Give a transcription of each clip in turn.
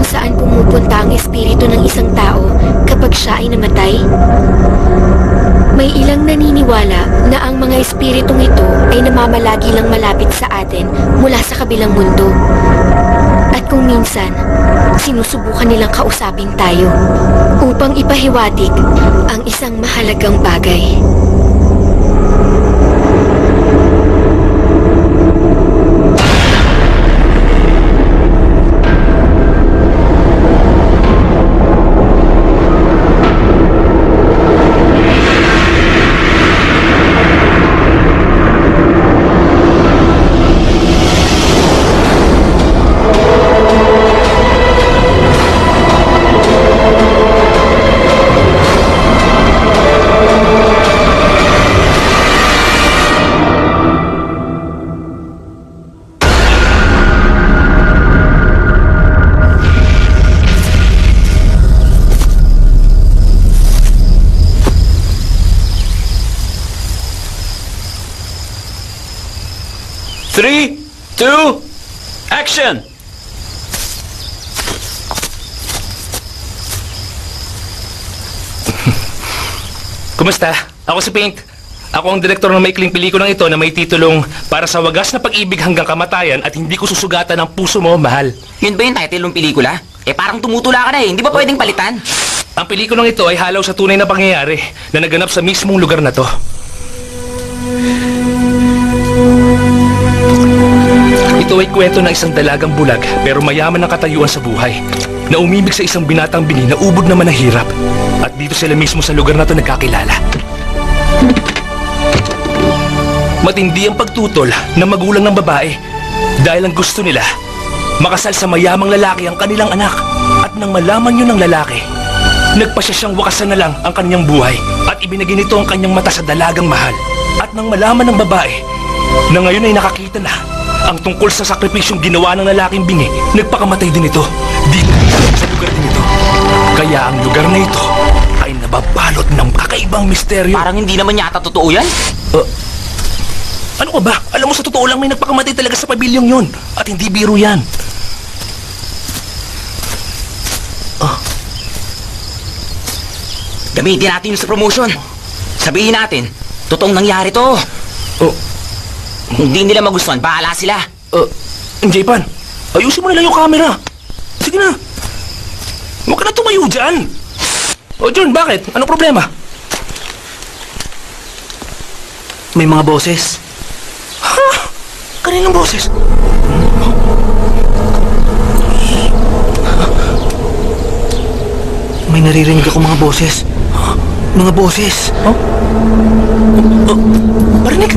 saan pumupunta ang espiritu ng isang tao kapag siya ay namatay? May ilang naniniwala na ang mga espiritong ito ay namamalagi lang malapit sa atin mula sa kabilang mundo. At kung minsan, sinusubukan nilang kausapin tayo upang ipahiwatig ang isang mahalagang bagay. Three, two, action! Kumusta? Ako si Paint. Ako ang direktor ng maikling pelikulang ito na may titulong Para sa Wagas na Pag-ibig Hanggang Kamatayan at Hindi Ko Susugatan ang Puso Mo, Mahal. Yun ba yung title ng pelikula? Parang tumutula ka na eh. Hindi ba pwedeng palitan? Ang pelikulang ito ay halaw sa tunay na pangyayari na naganap sa mismong lugar na to. Ito ay kwento ng isang dalagang bulag pero mayaman ng katayuan sa buhay na umibig sa isang binatang bini na ubod naman ng hirap. At dito sila mismo sa lugar na to nagkakilala. Matindi ang pagtutol ng magulang ng babae dahil ang gusto nila makasal sa mayamang lalaki ang kanilang anak. At nang malaman yun ng lalaki, nagpasya siyang wakasan na lang ang kanyang buhay at ibinigay nito ang kanyang mata sa dalagang mahal. At nang malaman ng babae na ngayon ay nakakita na ang tungkol sa sakripisyong ginawa ng lalaking bingi, nagpakamatay din ito dito sa lugar din ito. Kaya ang lugar na ito ay nababalot ng kakaibang misteryo. Parang hindi naman yata totoo yan. Ano ka ba? Alam mo, sa totoo lang may nagpakamatay talaga sa pabilyong yun. At hindi biro yan. Gamitin natin yun sa promotion. Sabihin natin, totoong nangyari to. Kung di nila magustuhan, bahala sila. Jaypan, ayusin mo na lang yung camera. Sige na. Huwag ka na tumayo dyan. John, bakit? Anong problema? May mga boses. Ha? Kaninong boses? May naririnig ako mga boses. Mga boses. Marinig?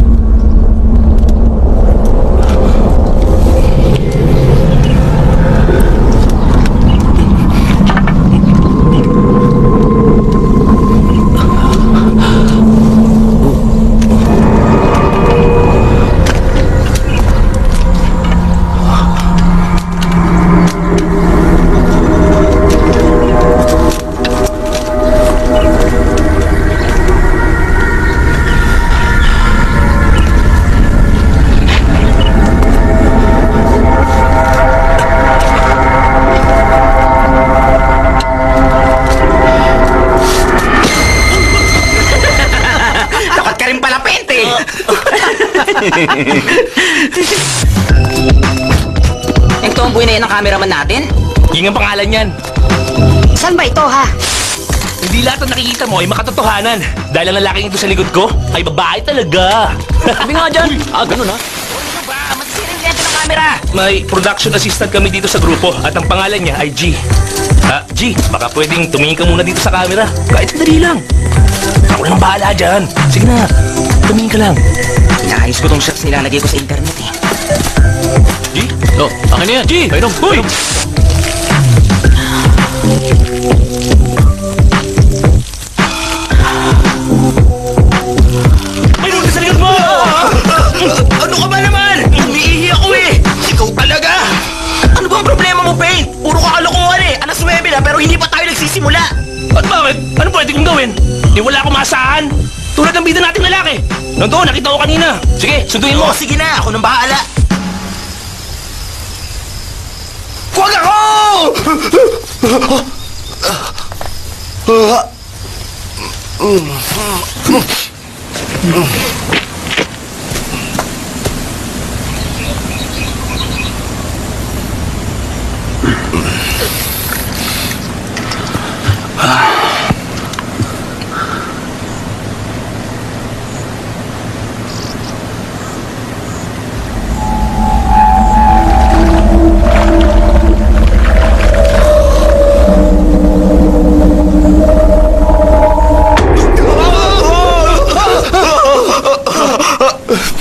Yung tomboy na yan ang cameraman natin? Yung ang pangalan yan. Saan ba ito, ha? Hindi lahat ng nakikita mo ay makatotohanan. Dahil ang lalaking ito sa likod ko ay babae talaga. Sabi nga dyan. Ganun ha? Ano ba? Magsisirin dyan ng camera. May production assistant kami dito sa grupo at ang pangalan niya ay G. G, baka pwedeng tumingin ka muna dito sa camera. Kahit sandali lang. Ako nang bahala dyan. Sige na, tumingin ka lang. Inaayos ko tong shots nilalagay ko sa internet eh. G? Akin na yan. G! Painom! Hoy! Painom ka sa likod mo! Ano ka ba naman? Umiihi ako eh! Ikaw talaga! Ano ba ang problema mo, Paint? Puro ka kalokohan eh! Alas 9 na pero hindi pa tayo nagsisimula! At bakit? Ano pwede kong gawin? Di wala akong maasahan. Tulad ng bida nating lalaki. Nandoon, nakita ko kanina. Sige, sunduin mo. Sige na, ako nang bahala! Huwag ako!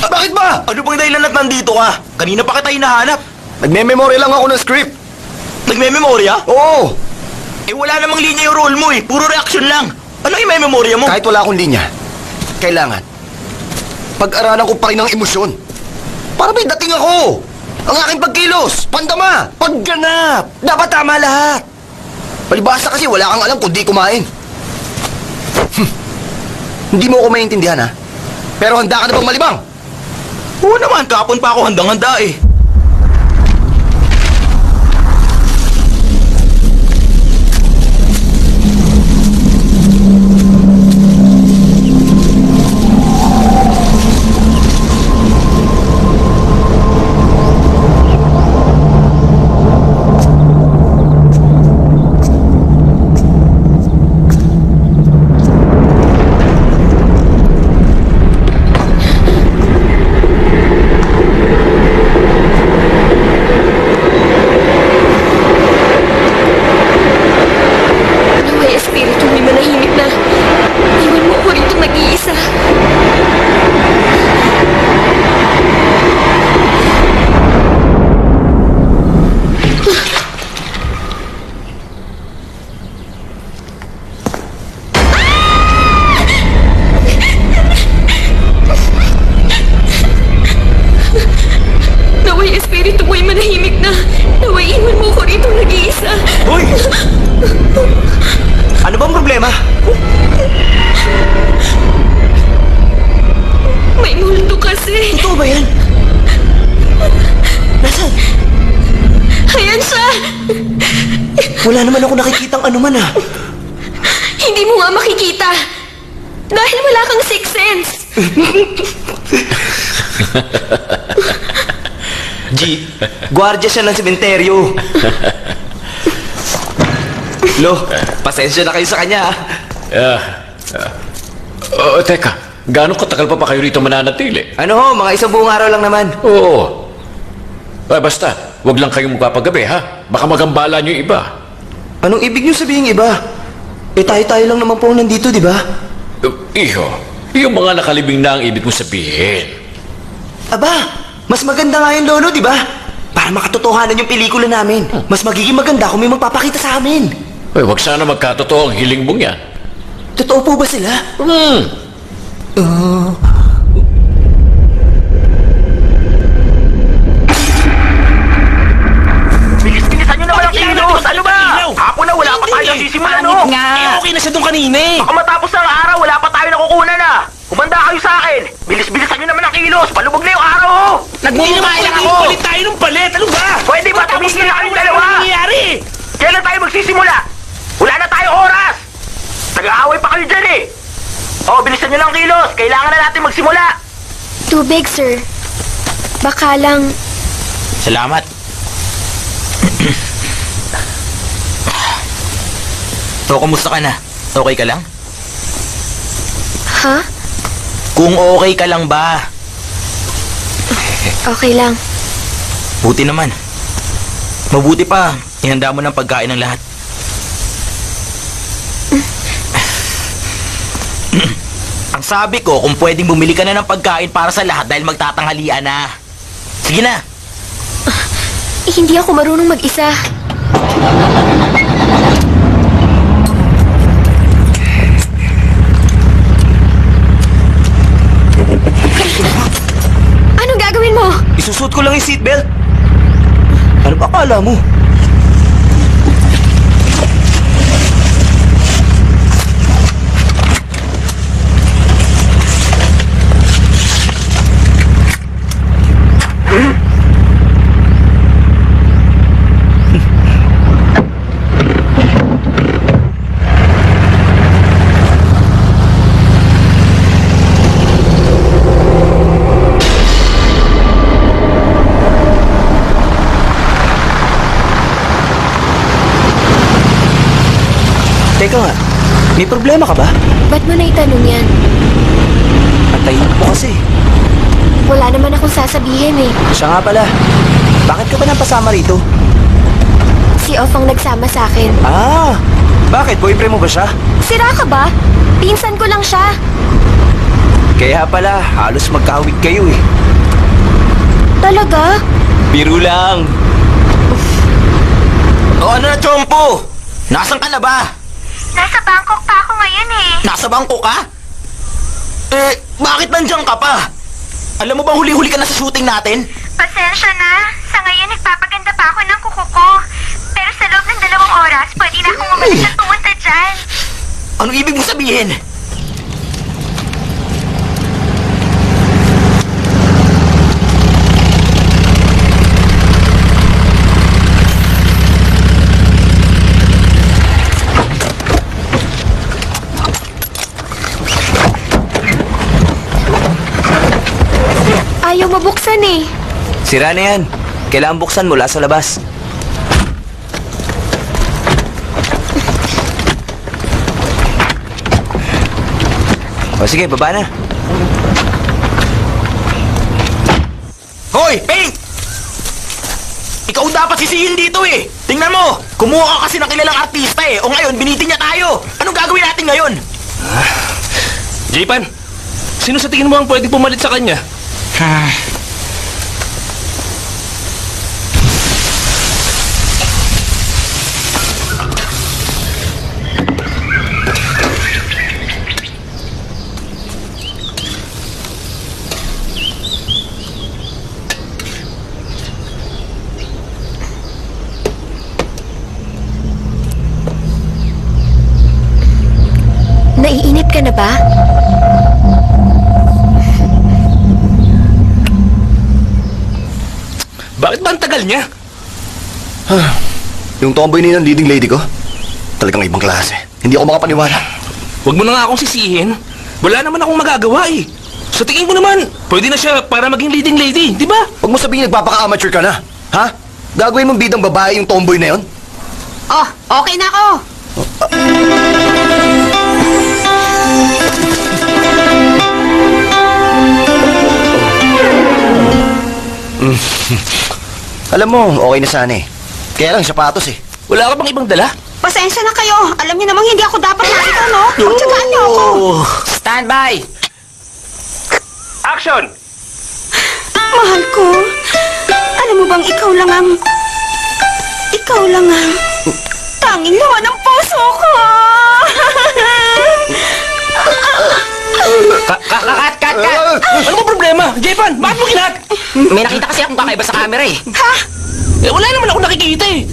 Bakit ba? Ano bang dahilan at nandito ka? Kanina pa kita hinahanap. Nagme-memory lang ako ng script. Nagme-memorya? Oo, Eh wala namang linya yung role mo eh. Puro reaction lang. Ano yung may memorya mo? kahit wala akong linya, kailangan pag-aralan ko pa rin ang emosyon. Para may dating ako. Ang aking pagkilos, pandama, pagganap. Dapat tama lahat. Palibhasa kasi wala kang alam kundi kumain. Hindi mo ako maintindihan, ha? Pero handa ka na bang malibang? Oo naman, kahapon pa ako handang-handa eh. Naway espiritu may manahimik na. Iwan mo ako rito nag-iisa. Naway espiritu mo'y manahimik na. Naway iwan mo ako rito nag-iisa. Hoy! Ano bang problema? May multo kasi. Ito ba yan? Nasaan? Ayan siya. Wala naman ako nakikitang anuman ah. Hindi mo nga makikita. Dahil wala kang sixth sense. G, gwardiya siya ng sementeryo. Lo, pasensya na kayo sa kanya ah. Teka, gaano katagal pa kayo rito mananatili? Ano ho, mga isang buong araw lang naman. Oo. Basta, wag lang kayong magpapagabi, ha? Baka magambala niyo yung iba. Anong ibig niyo sabihin iba? Eh tayo-tayo lang naman po nandito, di ba? Iho, yung mga nakalibing na ang ibig mo sabihin. Aba, mas maganda nga yung lolo, di ba? Para makatotohanan yung pelikula namin. Mas magiging maganda kung may magpapakita sa amin. Wag sana magkatotoo ang hiling mong yan. Totoo po ba sila? Bilis-bilisan nyo naman ang kilos! Ano ba? Hapon na wala pa tayo sisimulan, no? Eh, okay na siya doon kanina eh. Baka matapos ng araw, wala pa tayo nakukunan na. Kumanda kayo sa akin. Bilis-bilisan nyo naman ang kilos. Palubog na yung araw, oh. Nagmumukha lang ako. Palit tayo ng palit. Ano ba? Pwede ba tumigil na kayong dalawa? Ano nangyayari? Kailan tayo magsisimula? Wala na tayo oras. Nag-aaway pa kayo dyan eh. Oh, bilisan nyo lang ang kilos. Kailangan na natin magsimula. Tubig, sir. Baka lang... Salamat. So, kumusta ka na? Okay ka lang? Ha? Kung okay ka lang ba? Okay lang. Buti naman. Mabuti pa, ihanda mo ng pagkain ng lahat. Ang sabi ko, kung pwedeng bumili ka na ng pagkain para sa lahat dahil magtatanghalian na. Sige na. Hindi ako marunong mag-isa. Anong gagawin mo? Isusuot ko lang yung seatbelt. Ano ba akala mo? Teka nga, may problema ka ba? Ba't mo naitanong yan? Antayin mo kasi. Wala naman akong sasabihin eh. Siya nga pala. Bakit ka ba napasama rito? Si Off ang nagsama sa akin. Ah, bakit? Boyfriend mo ba siya? Sira ka ba? Pinsan ko lang siya. Kaya pala, halos magkahawig kayo eh. Talaga? Biro lang. O ano na, Chompo? Nasaan ka na ba? Nasa Bangkok pa ako ngayon eh. Nasa bangko ka? Bakit nandiyan ka pa? Alam mo bang huli-huli ka na sa shooting natin? Pasensya na. Sa ngayon nagpapaganda pa ako ng kuko ko. Pero sa loob ng 2 oras, pwede na akong umalis at pumunta dyan. Anong ibig mong sabihin? Ayaw mabuksan eh. Sira na yan. Kailangan buksan mula sa labas. O sige, baba na. Hoy, Pink! Ikaw dapat sisihin dito eh! Tingnan mo! Kumuha ka kasi ng kilalang artista eh! O ngayon, binitin niya tayo! Anong gagawin natin ngayon? J-Pan, sino sa tingin mo ang pwede pumalit sa kanya? Naiinip ka na ba? Bakit ba ang tagal niya? Yung tomboy na yun, leading lady ko, talagang ibang klase. Hindi ako makapaniwala. Huwag mo na nga akong sisihin. Wala naman akong magagawa eh. Sa tingin ko naman, pwede na siya para maging leading lady, di ba? Huwag mo sabihin nagpapaka-amateur ka na. Ha? Gagawin mong bidang babae yung tomboy na yun? Oh, okay na ako. Alam mo, okay na sana eh. Kaya lang sapatos eh. Wala ka bang ibang dala? Pasensya na kayo. Alam niyo namang hindi ako dapat nakita, no? Pagtsagaan niyo ako. Stand by! Action! Mahal ko. Alam mo bang ikaw lang ang tanging laman ng puso ko. Cut! Ano ba problema? J-Pan, bakit mo kinat? May nakita kasi akong kakaiba sa camera eh. Eh, wala naman ako nakikita eh.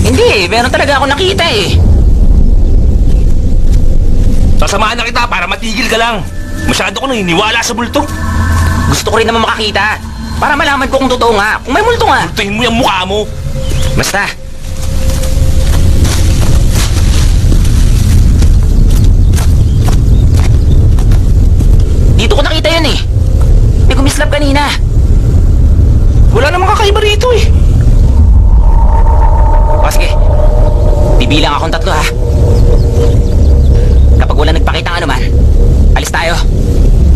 Hindi, meron talaga ako nakita eh. Sasamahan na kita para matigil ka lang. Masyado ko naniniwala sa bulto. Gusto ko rin naman makakita. Para malaman ko kung totoo nga. Kung may multo nga. Tingin mo yung mukha mo. Basta. Dito ko nakita yun eh. May gumislap kanina. Wala namang kakaiba rito eh. O sige. Bibilang akong 3 ha. Kapag wala nagpakita ng anuman, alis tayo.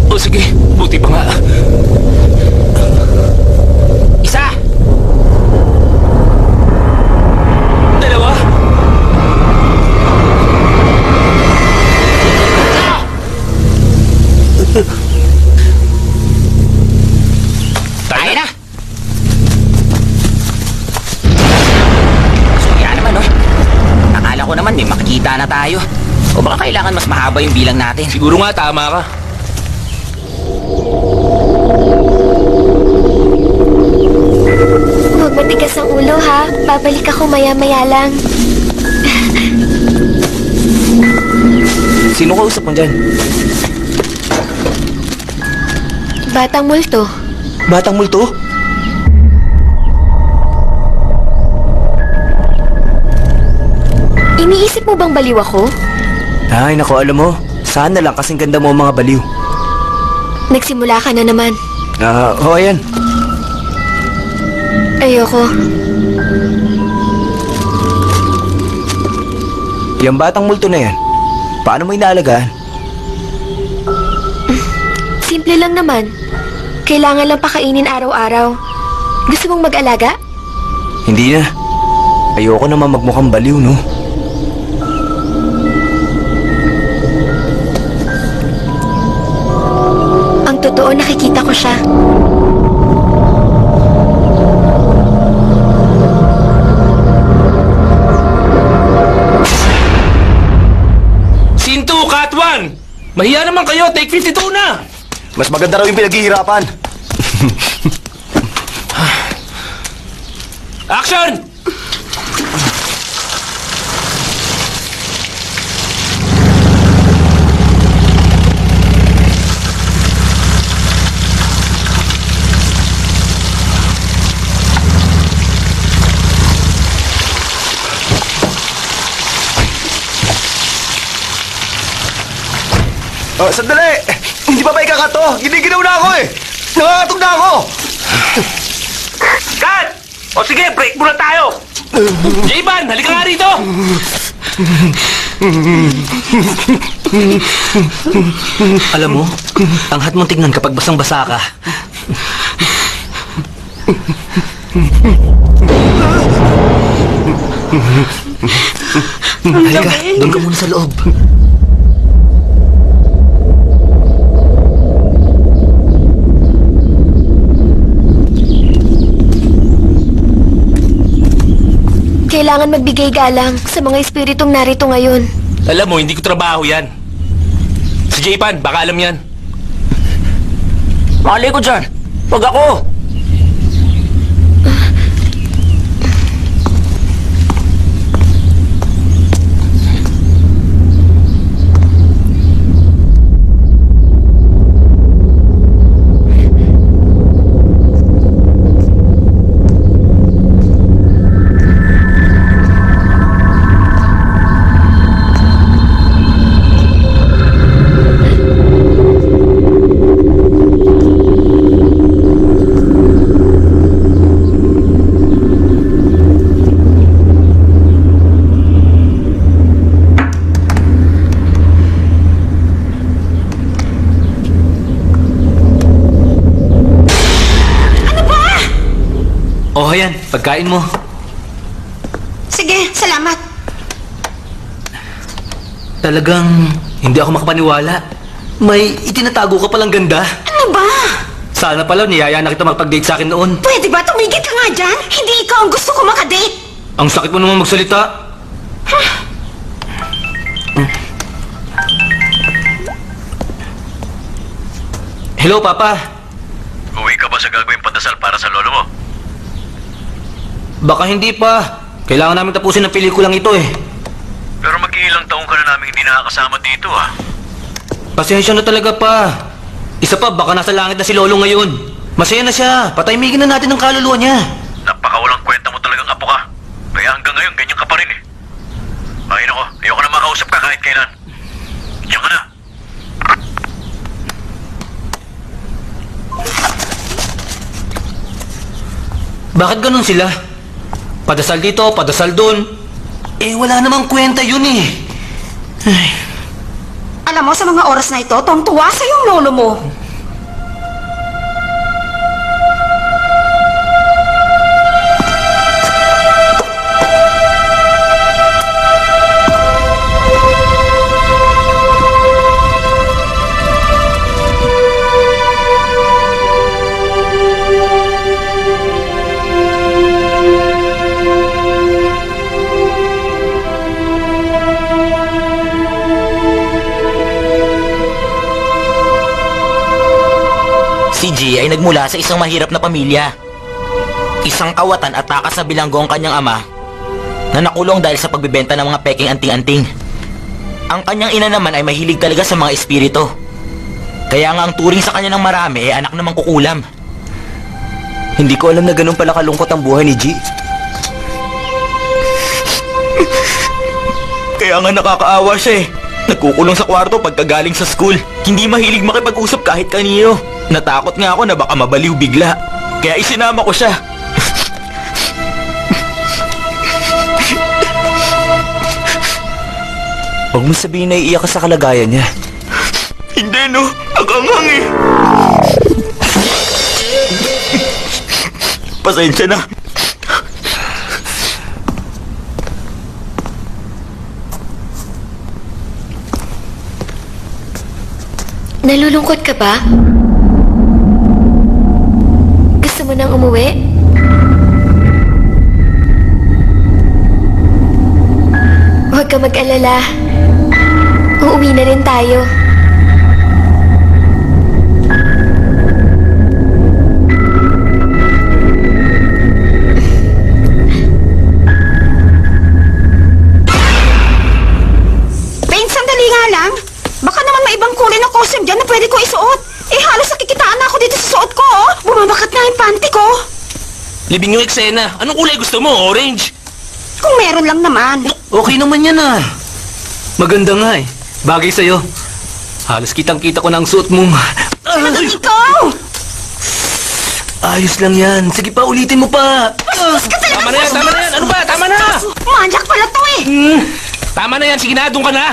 O sige, buti pa nga. 1, 2. Tayo na! Kaya naman oh. Akala ko naman may makikita na tayo. O baka kailangan mas mahaba yung bilang natin. Siguro nga tama ka. Huwag matigas ang ulo ha. Babalik ako maya-maya lang. Sino kausap mo dyan? Batang multo. Batang multo? Iniisip mo bang baliw ako? Ay, naku, alam mo. Sana lang kasing ganda mo ang mga baliw. Nagsimula ka na naman. Ayan. Ayoko. Yung batang multo na yan, paano mo inaalagaan? Simple lang naman. Kailangan lang pakainin araw-araw. Gusto mong mag-alaga? Hindi na. Ayoko naman magmukhang baliw, no? Ang totoo, nakikita ko siya. Scene 2, cut 1! Mahiya naman kayo, take 52 na! Mas maganda raw yung pinaghihirapan. Action! Oh, sandali! Hindi pa ba ikakato? Giniginaw na ako eh! Nakakatog na ako! Cut! O sige, break muna tayo! J-Ban, halika nga rito! Alam mo, ang hat mong tignan kapag basang-basa ka. Halika, doon ka muna sa loob. Kailangan magbigay galang sa mga espiritong narito ngayon. Alam mo, hindi ko trabaho yan. Si J-Pan, baka alam yan. Mali ko dyan. Wag ako. Oh, yan, pagkain mo. Sige, salamat. Talagang hindi ako makapaniwala. May itinatago ka palang ganda. Ano ba? Sana pala niyaya na kita magpag-date sa akin noon. Pwede ba tumigil ka nga dyan? Hindi ikaw ang gusto ko makadate. Ang sakit mo naman magsalita. Hello, Papa. Uwi ka ba sa gagawing pandasal para sa lolo mo? Baka hindi pa. Kailangan namin tapusin ang pelikulang ito eh. Pero mag-iilang taong ka na namin hindi nakakasama dito ah. Pasensya na talaga pa. Isa pa, baka nasa langit na si Lolo ngayon. Masaya na siya. Patahimigin na natin ang kaluluwa niya. Napakawalang kwenta mo talagang apo ka. Kaya hanggang ngayon, ganyan ka pa rin eh. Ay nako, ayoko na makausap ka kahit kailan. Diyan ka na. Bakit ganun sila? Padasal dito, padasal doon. Eh, wala namang kwenta yun eh. Ay. Alam mo, sa mga oras na ito, tuwang-tuwa sa yung lolo mo. Si G ay nagmula sa isang mahirap na pamilya. Isang kawatan at takas na bilanggo ang kanyang ama na nakulong dahil sa pagbebenta ng mga peking anting-anting. Ang kanyang ina naman ay mahilig talaga sa mga espiritu. Kaya nga ang turing sa kanya ng marami ay anak na mangkukulam. Hindi ko alam na ganun pala kalungkot ang buhay ni G. Kaya nga nakakaawa siya eh. Nagkukulong sa kwarto pagkagaling sa school. Hindi mahilig makipag-usap kahit kanino. Natakot nga ako na baka mabaliw bigla. Kaya isinama ko siya. Huwag mo sabihin na iiyak ka sa kalagayan niya. Hindi, no? Nakangang eh. Pasensya na. Nalulungkot ka ba? Gusto mo nang umuwi? Huwag ka mag-alala. Uuwi na rin tayo. Pain, sandali nga lang. Baka naman may ibang kulay na costume dyan na pwede ko isuot. Eh, halos nakikitaan na ako dito sa suot ko, oh. Bumabakat na yung panty ko. Libing yung eksena. Anong kulay gusto mo? Orange? Kung meron lang naman. Okay naman yan ah. Maganda nga eh. Bagay sa'yo. Halos kitang-kita ko na ang suot mong... Ikaw! Ayos lang yan. Sige pa, ulitin mo pa. Bastos ka talaga! Tama na yan, tama na yan. Ano ba? Tama na! Manyak pala to eh! Tama na yan. Sige na, doon ka na.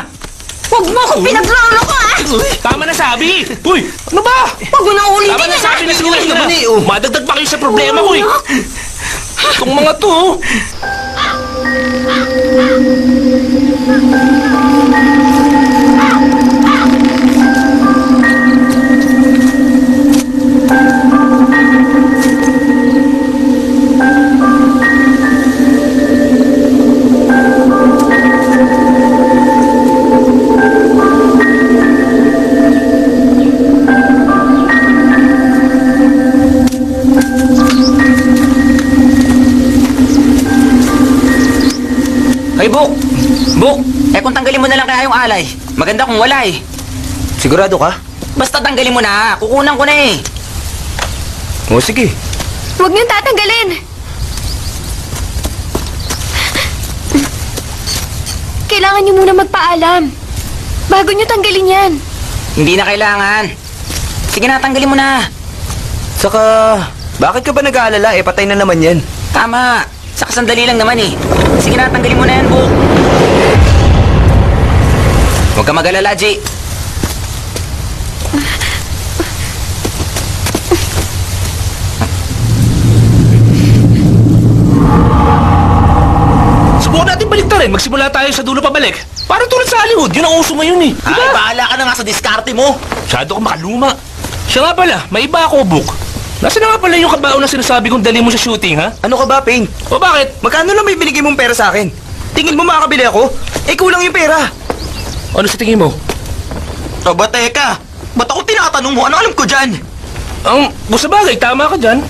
Huwag mo akong pinaglolo ko ah! Tama na sabi. Uy, ano ba? Huwag mo nang ulitin Tama na yan sabi na sige na, sige na. Madagdag pa kayo sa problema ko eh. Itong mga to. Ay, Buk! Buk! Eh kung tanggalin mo na lang kaya yung alay. Maganda kung wala eh. Sigurado ka? Basta tanggalin mo na. Kukunan ko na eh. O sige. Huwag niyong tatanggalin. Kailangan niyo muna magpaalam. Bago niyo tanggalin yan. Hindi na kailangan. Sige na, tanggalin mo na. Saka, bakit ka ba nag-aalala? Eh, patay na naman yan. Tama. Saka sandali lang naman eh. Sige na, tanggalin mo na yan, Buk. Huwag ka mag-alala, G. Subukan natin baliktarin. Magsimula tayo sa dulo pabalik. Parang tulad sa Hollywood. Yun ang uso ngayon eh. Ay, bahala ka na nga sa diskarte mo. Masyado ka makaluma. Siya nga pala, may iba ako, Buk. Nasaan na nga pala yung kabaon na sinasabi kong dali mo sa shooting, ha? Ano ka ba, Pain? O bakit? Magkano lang may binigay mong pera sa akin? Tingin mo makakabili ako? Eh, kulang yung pera. Ano sa tingin mo? Aba, teka. Ba't ako tinatanong mo? Ano alam ko dyan? Kung sa bagay, tama ka dyan.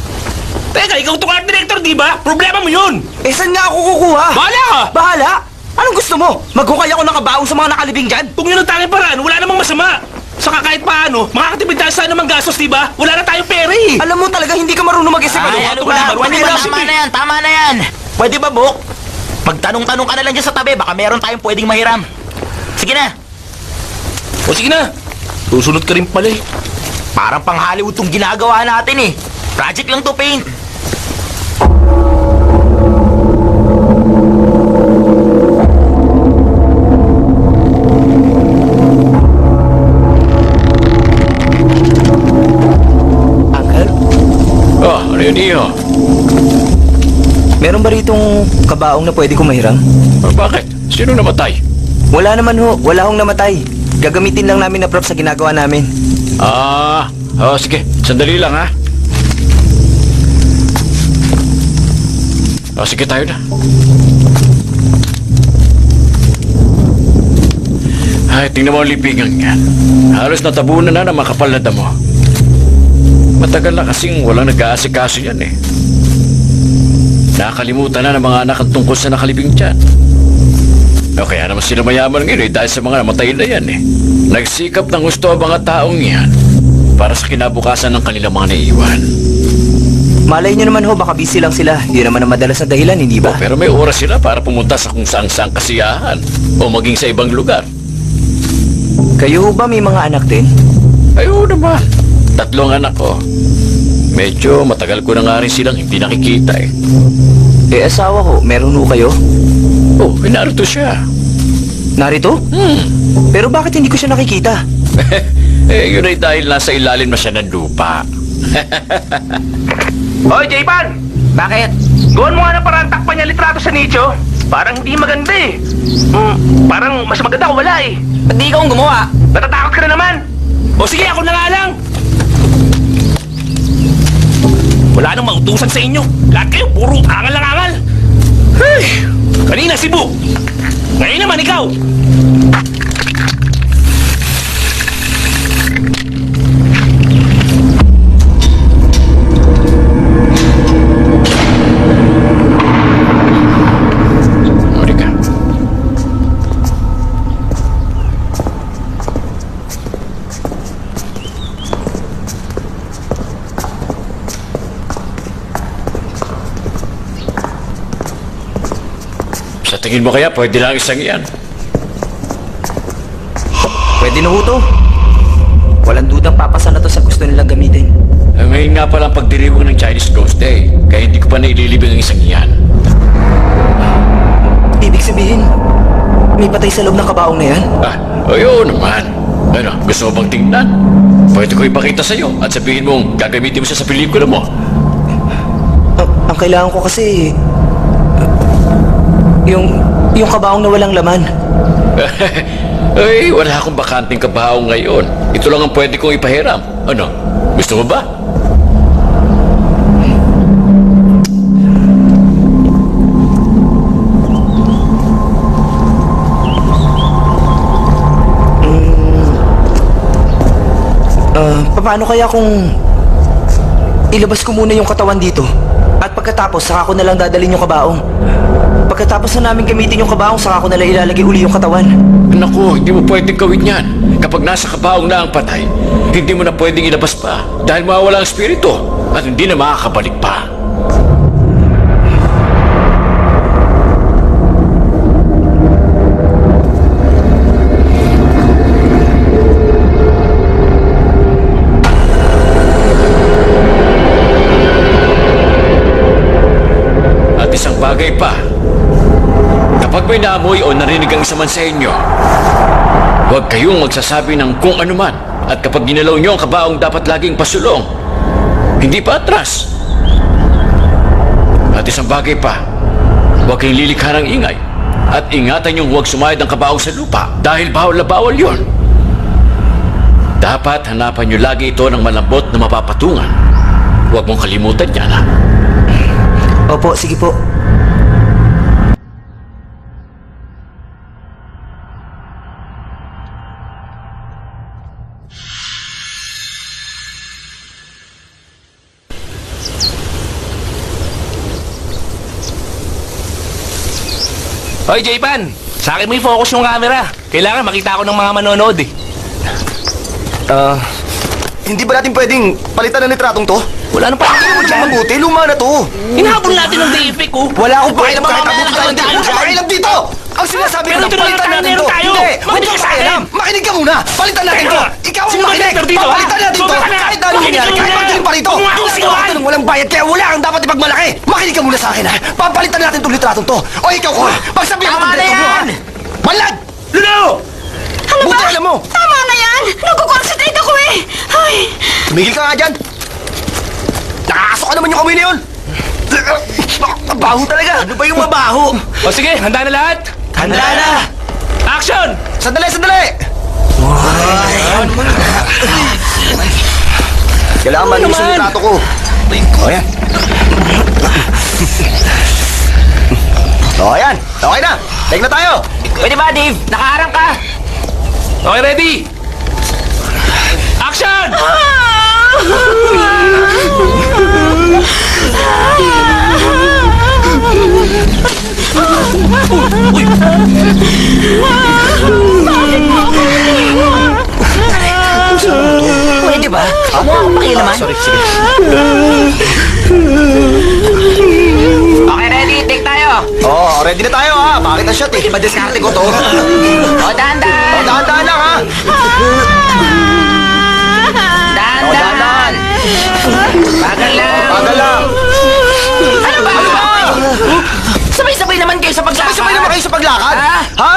Teka, ikaw itong art director, di ba? Problema mo yun! Eh, saan nga ako kukuha? Bahala ka! Bahala? Anong gusto mo? Maghukay ako ng kabaong sa mga nakalibing dyan? Kung yun ang tanging paraan, wala namang masama. Saka kahit paano, makakatipid tayo sa namang gastos, di ba? Wala na tayong pera eh. Alam mo talaga hindi ka marunong mag-isip. Ay, ano ba? Pwede ba? Tama na yan, tama na yan. Pwede ba, Buk? Magtanong-tanong ka na lang dyan sa tabi. Baka meron tayong pwedeng mahiram. Sige na. O sige na. Susunod ka rin pala eh. Parang pang Hollywood tong ginagawa natin eh. Project lang to, Paint. Uncle, Ano yun, Iho? meron ba ritong kabaong na pwede kong mahiram? Bakit? Sino namatay? Wala naman ho. Wala hong namatay. Gagamitin lang namin na prop sa ginagawa namin. Sige. Sandali lang, ha? Sige, tayo na. Ay, tingnan mo ang lipigang yan. Halos natabunan na ng makapal na damo. Matagal na kasing walang nag-aasikaso yan eh. Nakalimutan na ng mga anak ang tungkol sa nakalibing dyan. O kaya naman sila mayaman ngayon eh, dahil sa mga namatay na yan eh. Nagsikap ng gusto ang mga taong yan para sa kinabukasan ng kanilang mga naiiwan. Malay nyo naman ho, baka busy lang sila. Yun naman ang madalas na dahilan, hindi ba? Pero may oras sila para pumunta sa kung saan-saan kasiyahan o maging sa ibang lugar. Kayo ho ba may mga anak din? Ayaw naman. 3 anak ko. Medyo matagal ko na nga rin silang hindi nakikita eh. Eh, asawa ho, meron ho kayo? Oh, narito siya. Narito? Pero bakit hindi ko siya nakikita? Yun ay dahil nasa ilalim na siya ng lupa. Hoy, J-Pan! Bakit? Gawin mo nga ng parang takpan niya litrato sa nicho. Parang hindi maganda eh. Parang mas maganda kung wala eh. Ba't di ikaw ang gumawa? Natatakot ka na naman. O sige, ako na nga lang. Wala nang mautusan sa inyo. Lahat kayo, puro angal lang angal. Hey! Kanina si Bu. Ngayon naman ikaw. Monica. Sa tingin mo kaya pwede lang isang yan? Pwede na ho to. Walang dudang papasa na to sa gusto nilang gamitin. Ngayon nga palang pagdiriwang ng Chinese Ghost Day, kaya hindi ko pa naililibing ang isang yan. Ibig sabihin, may patay sa loob ng kabaong na yan? Oo naman. Ano, gusto mo bang tingnan? Pwede ko ipakita sa'yo at sabihin mong gagamitin mo siya sa pelikula mo. Ang kailangan ko kasi... yung kabaong na walang laman. Ay, wala akong bakanting kabaong ngayon. Ito lang ang pwede kong ipahiram. Ano, gusto mo ba? Paano kaya kung ilabas ko muna yung katawan dito at pagkatapos saka ko na lang dadalhin yung kabaong? Pagkatapos na namin gamitin yung kabaong saka ko na lang ilalagay uli yung katawan. Naku, hindi mo pwedeng gawin yan. Kapag nasa kabaong na ang patay, hindi mo na pwedeng ilabas pa dahil mawawala ang espiritu at hindi na makakabalik pa. At isang bagay pa, kapag may naamoy o narinig ang isa man sa inyo, huwag kayong magsasabi ng kung ano man. At kapag ginalaw nyo ang kabaong dapat laging pasulong, hindi pa atras. At isang bagay pa, huwag kayong lilikha ng ingay. At ingatan yung huwag sumayad ang kabaong sa lupa dahil bawal na bawal yun. Dapat hanapan nyo lagi ito ng malambot na mapapatungan. Huwag mong kalimutan yan, ha? Opo, sige po. Hoy, J-Pan! Sa akin mo i-focus yung camera. Kailangan makita ako ng mga manonood eh. Hindi ba natin pwedeng palitan ng litratong to? Wala nang pakialam mo dyan. Mabuti, luma na to. Hinahabol natin ng DFX oh. Wala akong pakialam Baka kahit mamaya abutin tayo. Hindi tayo ako dyan. pakialam dito! Ang sinasabi ko Pero na ito na palitan natin meron to. tayo. Hindi, Makinig huwag ka ka sa akin. pakialam. Makinig ka muna. Palitan natin to. Teka. Ikaw ang Sino ba makinig. director dito, ha? Papalitan natin to. Bumaba ka na. Kahit na anong Makinig mangyari, ka kahit muna. magaling pa rito. Huwag mo akong Ginagawa sigawan. ko ng walang bayad kaya wala kang dapat ipagmalaki. Makinig ka muna sa akin ha. Papalitan natin itong litratong to. O ikaw ko. Pagsabihan mo Tama na direktor mo ha. yan. Malad! Luno! Ano Buti ba? alam mo. Tama na yan! Nagko-concentrate ako eh! Ay! Tumigil ka nga dyan! Nakakasok ka naman yung kamay na yun! Ang baho talaga! Ano ba yung mabaho? O sige, handa na lahat? Handa na! Action! Sandali, sandali! Kailangan malinis yung naman? litrato ko. O yan. O yan. Okay na. Take na tayo. Pwede ba, Dave? Nakaharang ka! Okay, ready? Action! Pwede ba? Huwag mo akong pakialaman. Sorry, sige. Okay, ready? Take tayo! Oh, ready na tayo ha. Bakit na shot eh? Madiskarte ko to. O, dahan-dahan! O, dahan-dahan lang ha. Dahan-dahan! Bagal lang! Bagal lang. Ano ba? Sabay-sabay naman kayo sa paglakad. Sabay-sabay naman kayo sa paglakad. Ha?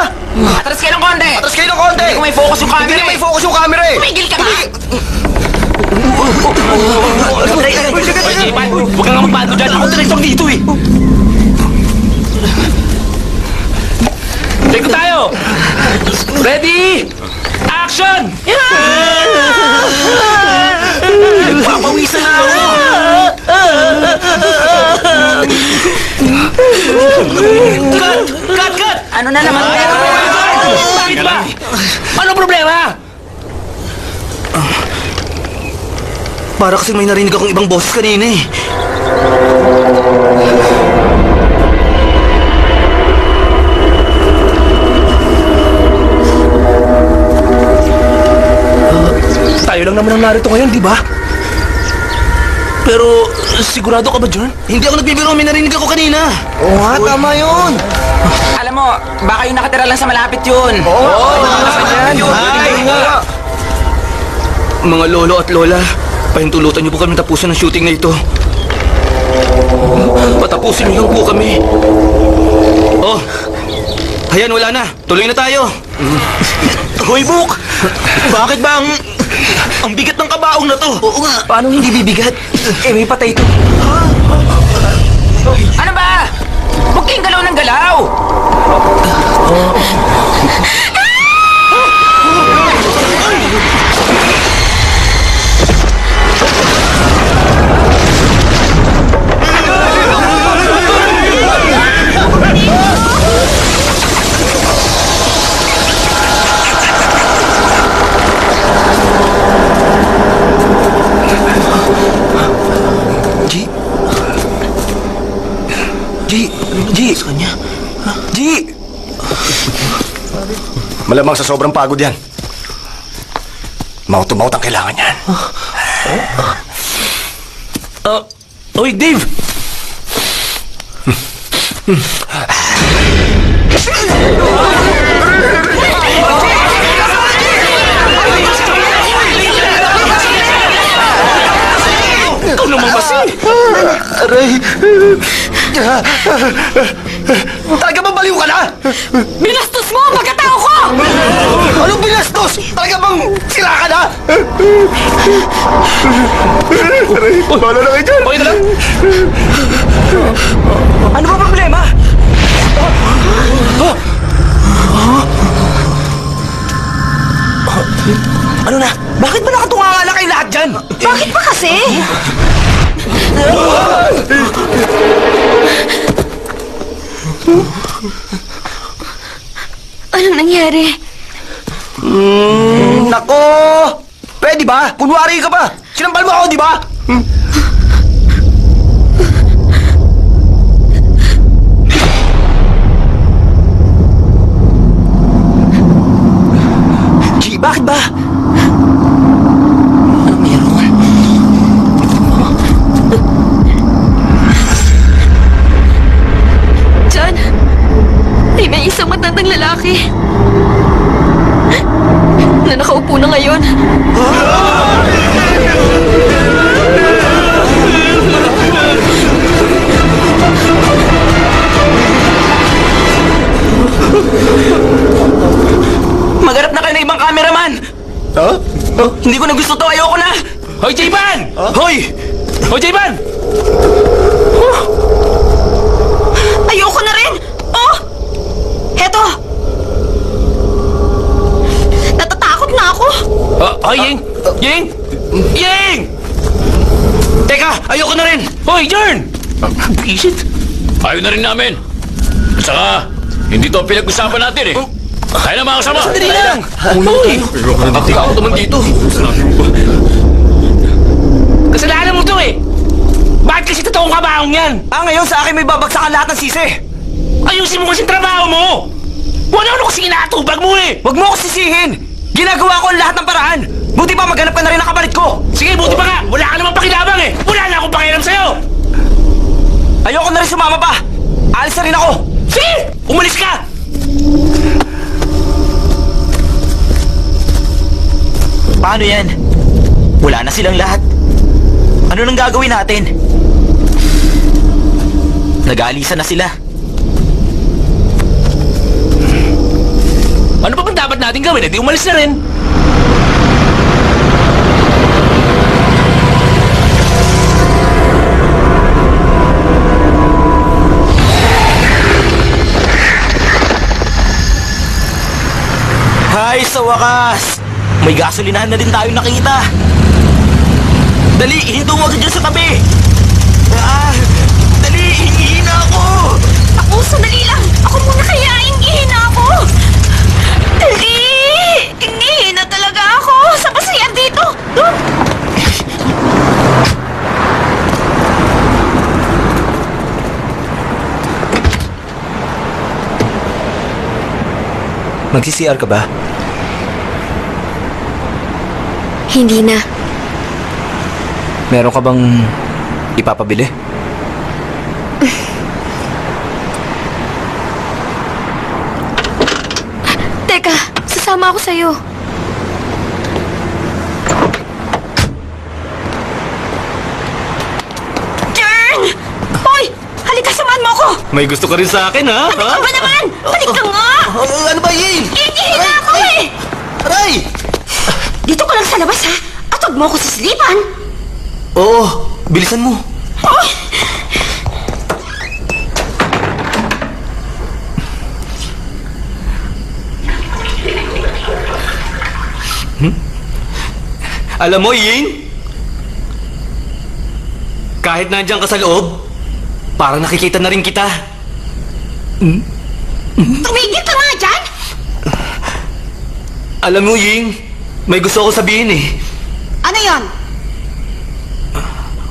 Atras kayo ng konti. Atras kayo ng konti. Hindi ko may focus yung camera Hindi na may eh. focus yung camera eh. Tumigil ka ba? Huwag kang magbago dyan. Ako direktor dito eh. Take tayo! Ready? Action! Nagpapawisan na ako. Cut! Ano na naman? Bakit ba? Anong problema? Para kasi may narinig akong ibang boses kanina eh. Tayo lang naman ang narito ngayon, di ba? Pero, sigurado ka ba, John? Hindi ako nagbibiro, may narinig ako kanina. Oo nga, tama yun. Alam mo, baka yung nakatira lang sa malapit yun. Mga lolo at lola, pahintulutan niyo po kami tapusin ang shooting na ito. Patapusin niyo lang po kami. Oh, ayan, wala na. Tuloy na tayo. Hoy, Book! Bakit ba ang bigat ng kabaong na to? Oo nga. Paano hindi bibigat? Eh, may patay ito. Ano ba? Huwag kayong galaw ng galaw. G! Malamang sa sobrang pagod yan. Mouth to mouth ang kailangan yan. Oy, Dave! Ikaw naman kasi! Aray! Talaga ba baliw ka na? Binastos mo ang pagkatao ko! Anong binastos? Talaga bang sila ka na? Wala na kayo dyan! Okay na lang? Ano ba problema? Ano na? Bakit ba nakatunganga na kayo lahat dyan? Bakit ba kasi? Anong nangyari? Nako! Pwede ba? Kunwari ka ba? Sinampal mo ako, di ba? G, bakit ba? John, may isang matandang lalaki na nakaupo na ngayon. Maghanap na kayo ng ibang cameraman. Hindi ko na gusto to. Ayoko na. Hoy, J-Ban! Hoy! Hoy, J-Ban! Ayoko na rin! Oh! Heto! Natatakot na ako! Hoy, Ying! Ying! Ying! Teka, ayoko na rin! Hoy, Jern! Bisit! Ayaw na rin namin. At saka, hindi to ang pinag-usapan natin eh. Tayo na mga kasama. Sandali lang! Hoy! Ako naman dito. Kasalanan mo to eh! Bakit kasi totoong kabaong yan? Ngayon sa akin may babagsakan lahat ng sisi. Ayusin mo kasi trabaho mo! Wala kasi inaatubag mo eh! Huwag mo ako sisihin! Ginagawa ko ang lahat ng paraan! Buti pa maghanap ka na rin ng kapalit ko! Sige, buti pa nga! Wala ka namang pakinabang eh! Wala na akong pakialam sa'yo! Ayoko na rin sumama pa! Alis na rin ako! Sige! Umalis ka! Paano yan? Wala na silang lahat. Ano nang gagawin natin? Nag-aalisan na sila. natin gawin, edi umalis na rin. Hay, sa wakas! May gasolinahan na din tayo nakita. Dali, ihinto mo agad dyan sa tabi! Dali, hingihin na ako! Ako, sandali lang. Ako muna kaya, ingihin na ako. Dali! Ingihin na talaga ako. Saan ba siya dito? Doon! Magsi-CR ka ba? Hindi na. Meron ka bang ipapabili? Teka, sasama ako sa'yo. Jern! Hoy! Halika, samahan mo ako! May gusto ka rin sa akin, ha? Ano ba naman? Halika nga! Ano ba, Ying? Ingihin na ako eh! Aray! Dito ko lang sa labas ha! At huwag mo ako sisilipan! Oo, bilisan mo. Alam mo, Ying? Kahit nandiyan ka sa loob, parang nakikita na rin kita. Tumigil ka nga dyan! Alam mo, Ying, may gusto ko sabihin eh. Ano yon?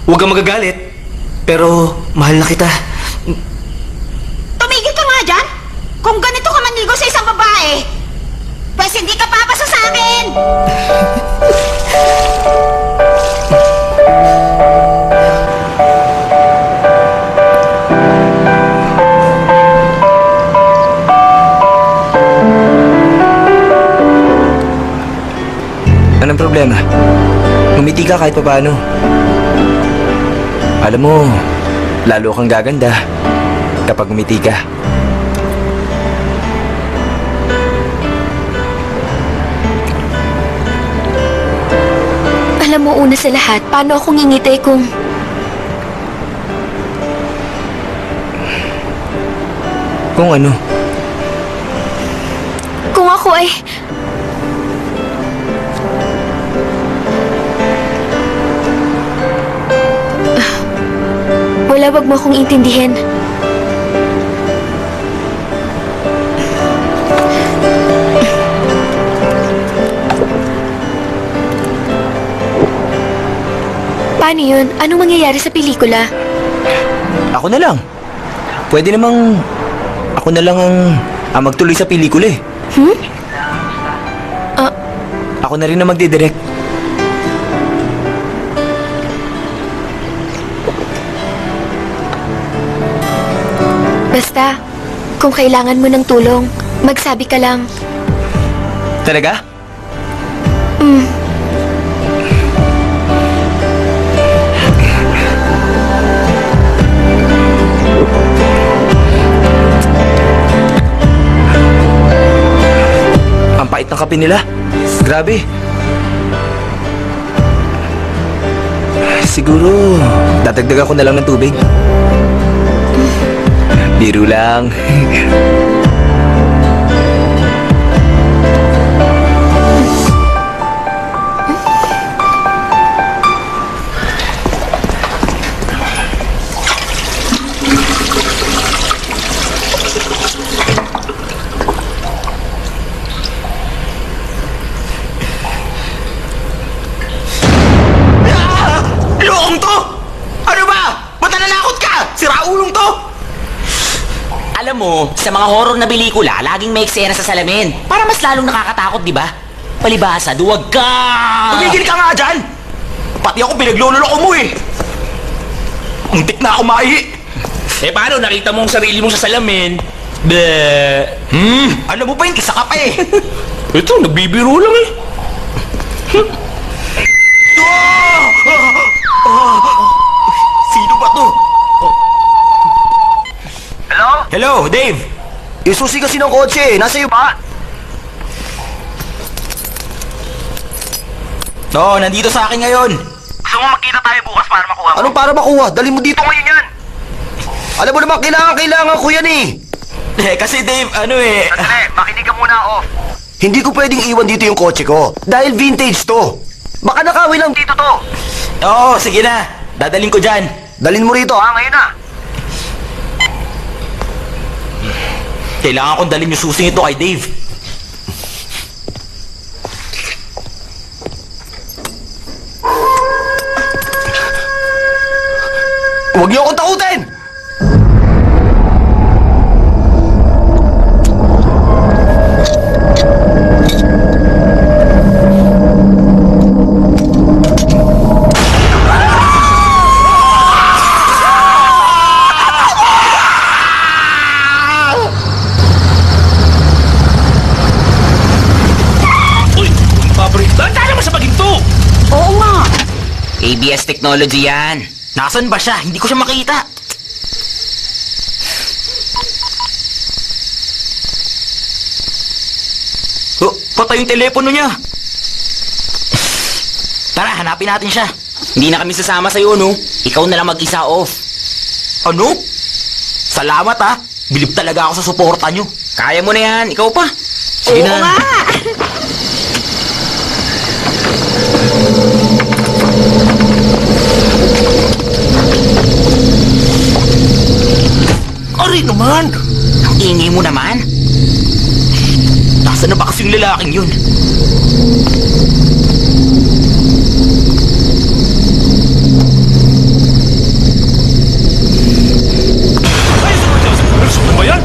Huwag kang magagalit, pero mahal na kita. Tumigil ka nga dyan! Kung ganito ka manligo sa isang babae, pues hindi ka papasa sa akin! Anong problema? Ngumiti ka kahit papaano. Alam mo, lalo kang gaganda kapag ngumiti ka. Alam mo, una sa lahat, paano ako ngingiti kung... Kung ano? Kung ako ay... Wala, wag mo akong intindihin. Paano yun? Anong mangyayari sa pelikula? Ako na lang. Pwede namang... Ako na lang ang magtuloy sa pelikula eh. Ako na rin ang magdidirect. Basta, kung kailangan mo ng tulong, magsabi ka lang. Talaga? Ang pait ng kape nila. Grabe. Siguro, dadagdagan ko na lang ng tubig. Biro lang. Lokong to! Ano ba? Ba't nananakot ka? Siraulong to! Alam mo, sa mga horror na pelikula, laging may eksena sa salamin. Para mas lalong nakakatakot, di ba? Palibhasa, duwag ka! Tumigil ka nga dyan! Pati ako pinagluloloko mo eh! Muntik na ako maihi! Eh paano, nakita mo ang sarili mo sa salamin? Alam mo ba yung isa ka pa eh? Ito, nagbibiro lang eh. Sino ba to? Hello? Hello, Dave! Yung susi kasi ng kotse, nasa iyo ba? Oo, nandito sa akin ngayon. Gusto mo magkita tayo bukas para makuha mo? Anong para makuha? Dali mo dito ngayon yan. Alam mo naman, kailangan ko yan eh. Kasi Dave, Sandali, makinig ka muna, off. Hindi ko pwedeng iwan dito yung kotse ko. Dahil vintage to. Baka nakawin lang dito to. Oo, sige na. Dadalhin ko dyan. Dalin mo rito, ha? Ngayon na. Kailangan kong dalhin yung susing ito kay Dave. Huwag niyo akong takutin! Uy! Pabri! Tanda naman sa paginto! Oo nga. ABS technology yan. Nasaan ba siya? Hindi ko siya makita. Oh, patay yung telepono niya. Tara, hanapin natin siya. Hindi na kami sasama sa'yo, no? Ikaw na lang mag-isa off. Ano? Salamat, ha? Bilib talaga ako sa suporta nyo. Kaya mo na yan. Ikaw pa. Sige Oo na. nga. Ari naman! Ang ingay mo naman. Nasaan na ba kasi yung lalaking yun? Ano ba yan?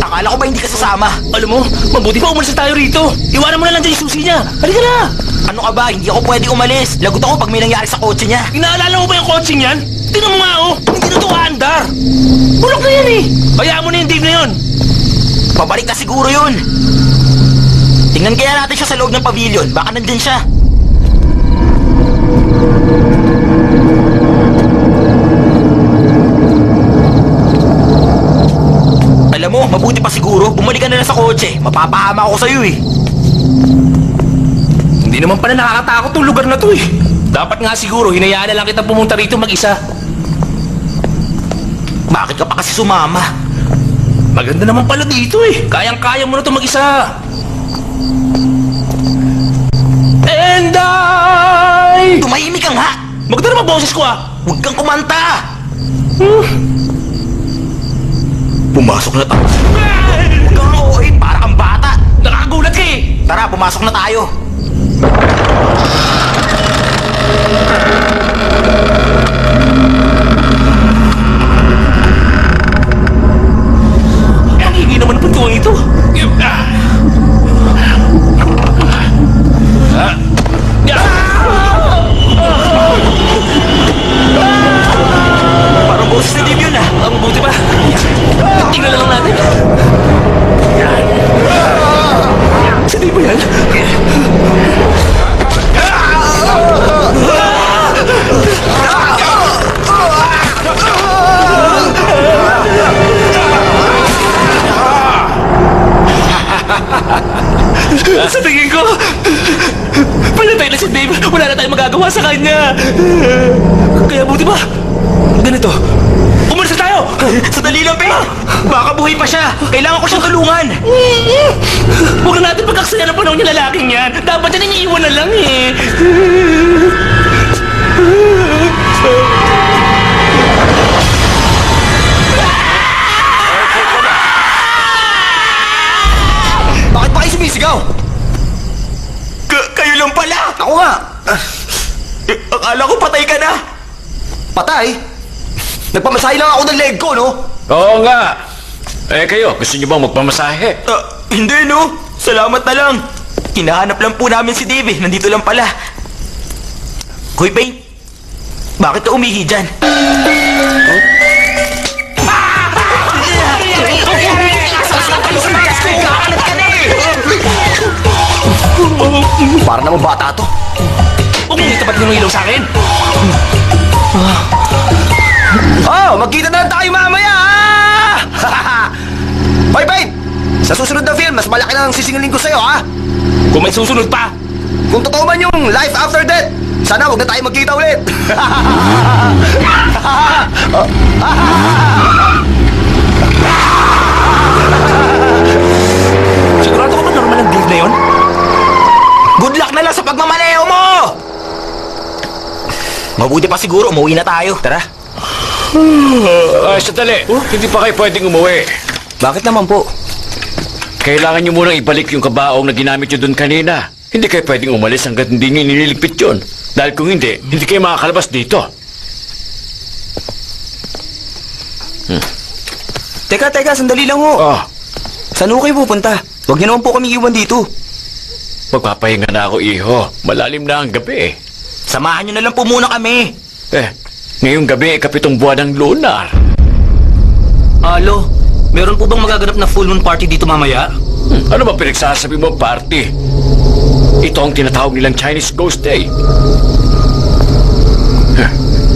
Akala ko ba hindi ka sasama? Alam mo, mabuti pa umalis na tayo rito. Iwanan mo na lang dyan yung susi niya. Halika na! Ano ka ba? Hindi ako pwede umalis. Lagot ako pag may nangyari sa kotse niya. Inaalala mo ba yung kotseng yan? Tingnan mo nga oh! Hindi na ito aandar! Bulok na yan eh! Hayaan mo na yung Dave na yun! Pabalik na siguro yun. Tingnan kaya natin siya sa loob ng pavilion. Baka nandyan siya. Alam mo, mabuti pa siguro. Bumalik ka na lang sa kotse. Mapapahama ako sa'yo eh. Hindi naman pala nakakatakot tong lugar na to eh. Dapat nga siguro, hinayaan na lang kita pumunta rito mag-isa. Bakit ka pa kasi sumama? Maganda naman pala dito eh. Kayang-kaya mo na to mag-isa. And I... Tumahimik ka nga! Maganda naman boses ko ah. Huwag kang kumanta! Pumasok na tayo. Huwag kang OA, para kang bata. Nakakagulat ka eh. Tara, pumasok na tayo. Ang higi naman ng pintuang ito. Parang boses ni Dave yun ah. Ang buti pa. Tingnan na lang natin. Si Dave ba yan? Sa tingin ko, palatay na si Dave. Wala na tayong magagawa sa kanya. Kaya buti ba? Ganito. Umalis na tayo! Sandali lang, Ben! Baka buhay pa siya! Kailangan ko siyang tulungan! Huwag na natin pagkaksayan ang panahon yung lalaking yan. Dapat yan iniiwan na lang eh. Bakit pa kayo sumisigaw? Kayo lang pala! Ako nga! Akala ko patay ka na! Patay? Nagpamasahe lang ako ng leg ko, no? Oo nga. Eh kayo, gusto niyo bang magpamasahe? Hindi no! Salamat na lang! Hinahanap lang po namin si Dave eh. Nandito lang pala. Hoy, Paint! Bakit ka umihi dyan? Para naman bata to. Huwag mong itapat yung ilaw sa akin. Oh, magkita na lang tayo mamaya, ha? Hoy, Pain! Sa susunod na film, mas malaki na ang sisingilin ko sa'yo, ha? Kung may susunod pa, Kung totoo man yung life after death, sana huwag na tayo magkita ulit. Sigurado ka ba normal ang Dave na yon? Good luck na lang sa pagmamaneho mo! Mabuti pa siguro, umuwi na tayo. Tara. Ay, sandali. Hindi pa kayo pwedeng umuwi. Bakit naman po? Kailangan nyo munang ibalik yung kabaong na ginamit nyo doon kanina. Hindi kayo pwedeng umalis hanggat hindi nyo nililigpit yun. Dahil kung hindi kayo makakalabas dito. Teka, sandali lang ho. Oh, Saan ho kayo pupunta? Huwag niyo naman po kami iwan dito. magpapahinga na ako, iho. Malalim na ang gabi eh. Samahan nyo na lang po muna kami. Ngayong gabi, 7 buwan ng lunar. Alo, meron po bang magaganap na full moon party dito mamaya? Ano ba pinagsasabi mo, party? Ito ang tinatawag nilang Chinese Ghost Day.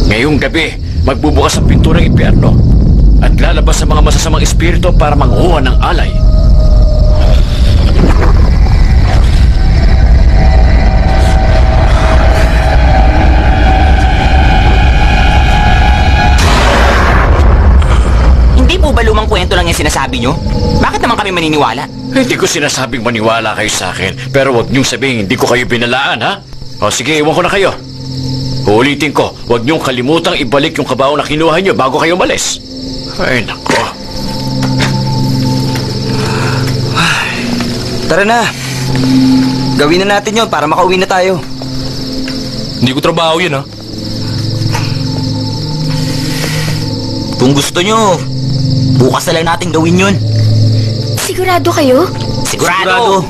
Ngayong gabi, magbubukas ang pinto ng impyerno at lalabas sa mga masasamang espiritu para manguha ng alay. Hindi po ba lumang kwento lang yung sinasabi nyo? Bakit naman kami maniniwala? Hindi ko sinasabing maniwala kayo sa akin, pero huwag niyong sabihin hindi ko kayo binalaan, ha? O sige, iwan ko na kayo. Uulitin ko, huwag niyong kalimutang ibalik yung kabaong na kinuha niyo bago kayo umalis. Ay, nako. Tara na. Gawin na natin yon para makauwi na tayo. Hindi ko trabaho yun, ha? Kung gusto nyo, bukas na lang natin gawin yun. Sigurado kayo? Sigurado!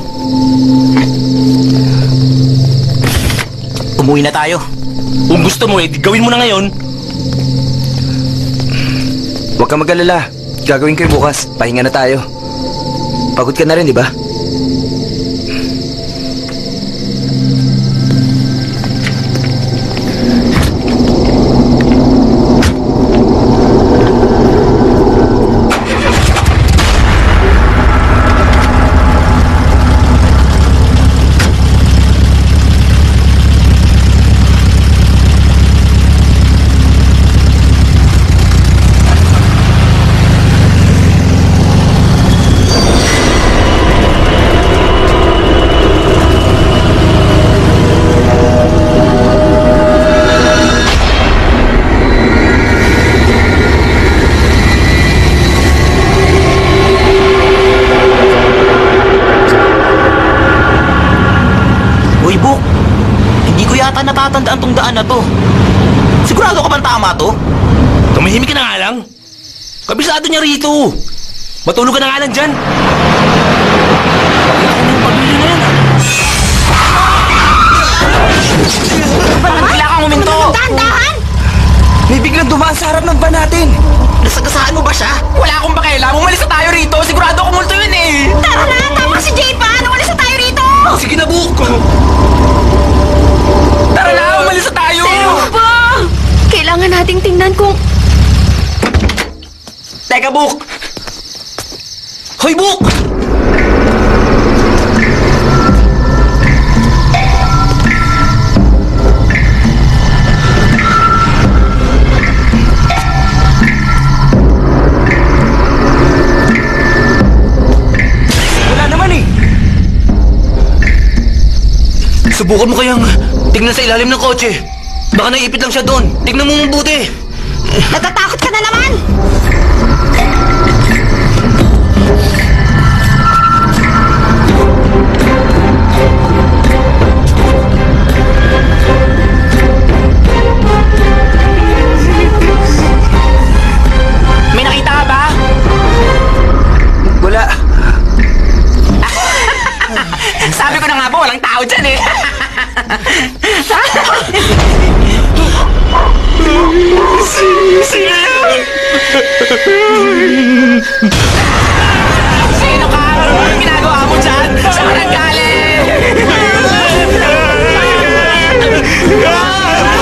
Umuwi na tayo. Kung gusto mo, di gawin mo na ngayon. Huwag kang mag-alala. Gagawin ko yung bukas. Pahinga na tayo. Pagod ka na rin, di ba? Uy, Buk! Hindi ko yata natatandaan tong daan na to. Sigurado ka bang tama to? Tumahimik ka na nga lang. Kabisado niya rito. Matulog ka na nga lang dyan. Pabili na yan, ha? Bigla kang huminto! Dahan-dahan! May biglang dumaan sa harap ng van natin. Nasagasaan mo ba siya? Wala akong pakialam. Umalis na tayo rito. Sigurado ko multo yun eh. Tara na! Tama si Jay pa! Umalis na tayo rito! Sige na, Buk. Tara na, umalis na tayo. Pero ba? Kailangan nating tingnan kung... Teka, Buk. Hoy, Buk! Wala naman eh. Subukan mo kayang tignan sa ilalim ng kotse. Baka naiipit lang siya doon. Tignan mo mabuti. Natatakot ka na naman! May nakita ka ba? Wala. Sabi ko na nga po, walang tao dyan eh. Sino ka? Anong ginagawa mo dyan? Saan ka nanggaling?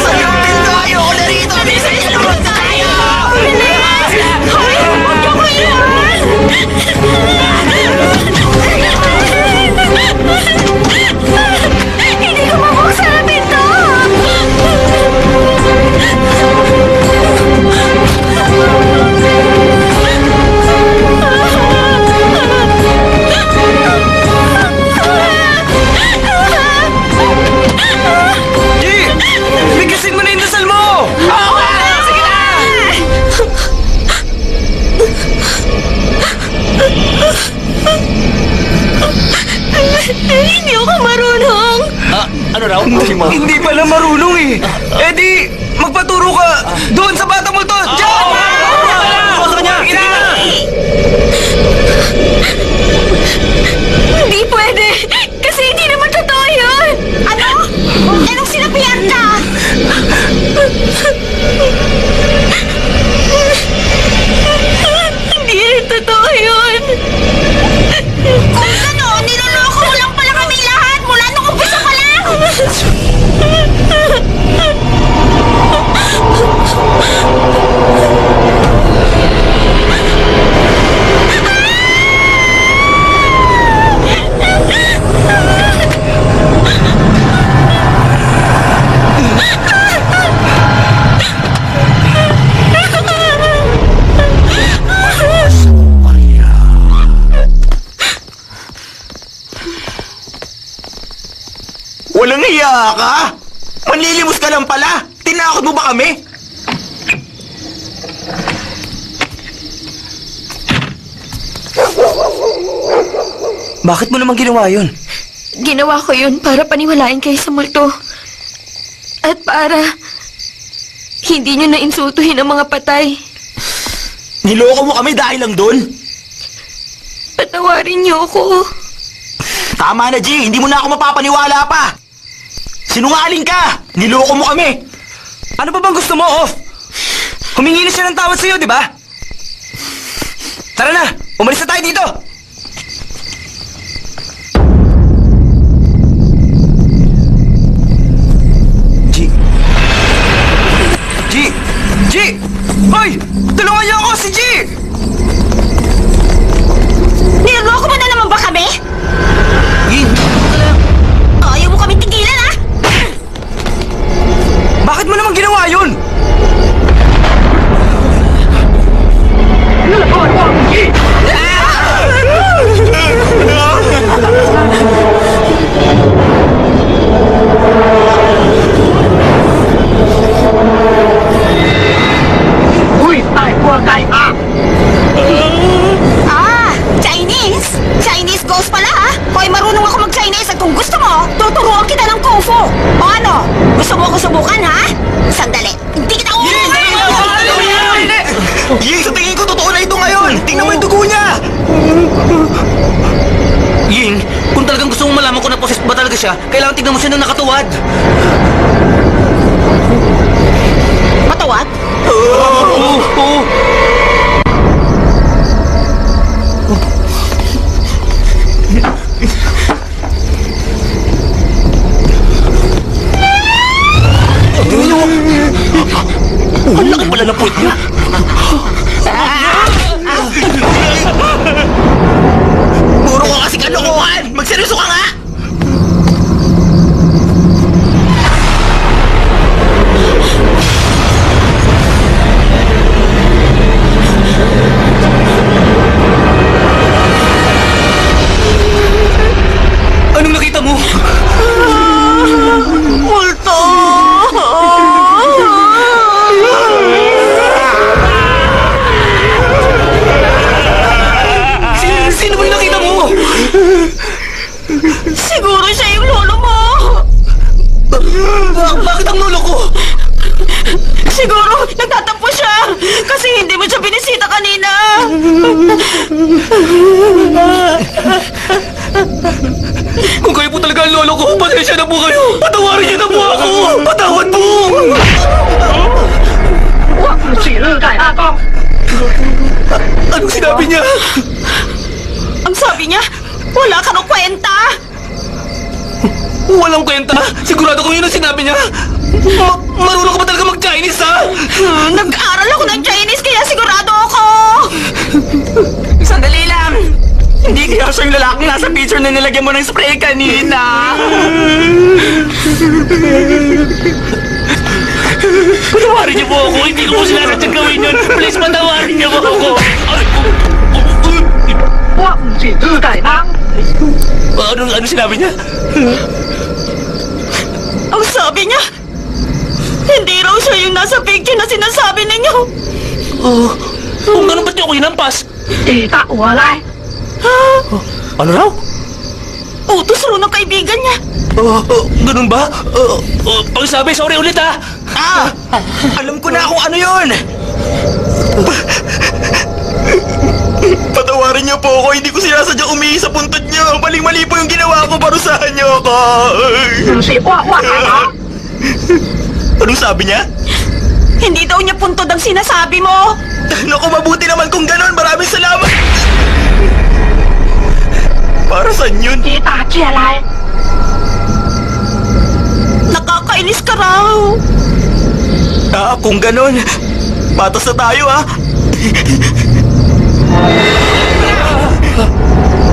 Saan yung pinto? Ayoko na rito! Bisa niya naman tayo! Hoy! Huwag niyo ko iwan! Hindi ko Hindi ako marunong. Ano raw? Hindi pala marunong eh. Eh di, magpaturo ka doon sa batang multo. Diyan! Ako sa kanya! Sige na! Hindi pwede. Kasi hindi naman totoo yun. Ano? Anong sinabihan ka? Hindi totoo yun. Kung gano'n, niloloko mo lang pala kami lahat mula nung umpisa pa lang! Walang hiya ka! Manlilimos ka lang pala! Tinakot mo ba kami? Bakit mo naman ginawa yun? Ginawa ko yun para paniwalain kayo sa multo. At para hindi nyo na-insultuhin ang mga patay. Niloko mo kami dahil lang doon? Patawarin niyo ako. Tama na, G! Hindi mo na ako mapapaniwala pa! Sinungaling ka! Niloko mo kami! Ano pa bang gusto mo, Off? Humingi na siya ng tawad sa'yo, di ba? Tara na! Umalis na tayo dito! G! G! G! Hoy! Tulungan niyo ako! Si G! Niloloko mo na naman ba kami? Ying! Ayaw mo kami tigilan, ha? Bakit mo naman ginawa yun? Ah, Chinese? Chinese ghost pala, ha? Hoy, marunong ako mag-Chinese at kung gusto mo, tuturuan kita ng Kung Fu. O ano? Gusto mo ako subukan, ha? Sandali. Hindi kita Ying, sa tingin ko totoo na ito ngayon! Tingnan mo yung dugo niya! Ying, kung talagang gusto mong malaman kung na-possess ba talaga siya, kailangan tignan mo siya nang nakatuwad. Matawad? Ang laki pala ng puwit niya! Puro ka kasi kalokohan! Magseryoso ka nga! Anong nakita mo? Multo! Sino ba yung nakita mo? Siguro siya yung lolo mo! Bakit ang lolo ko? Siguro nagtatampo siya kasi hindi mo siya binisita kanina. Kung kayo po talaga ang lolo ko, pasensya na po kayo. Patawarin niyo na po ako. Patawad po. Anong sinabi niya? Ang sabi niya, wala ka nang kwenta. Walang kwenta. Sigurado ko yun ang sinabi niya. Marunong ka ba talaga mag-Chinese, ha? Nag-aral ako ng Chinese kaya sigurado ako. Sandali lang! Hindi kaya siya yung lalaking nasa picture na nilagyan mo ng spray kanina! Patawarin niyo po ako! Hindi ko po sinasadyang gawin yun! Please, patawarin niyo po ako! Ano sinabi niya? Ang sabi niya, hindi raw siya yung nasa picture na sinasabi ninyo. Kung ganun ba't niyo ako hinampas? Ano raw? Utos raw ng kaibigan niya. Ganun ba? Pagsabi, sorry ulit ah! Alam ko na kung ano yun! Patawarin niyo po ako. Hindi ko sinasadyang umihi sa puntod niyo. Maling-mali po yung ginawa ko. Parusahan niyo ako. Anong sabi niya? Hindi daw niya puntod ang sinasabi mo. Naku, mabuti naman kung ganon. Maraming salamat. Para saan yun? Nakakainis ka raw. Kung ganon, patas na tayo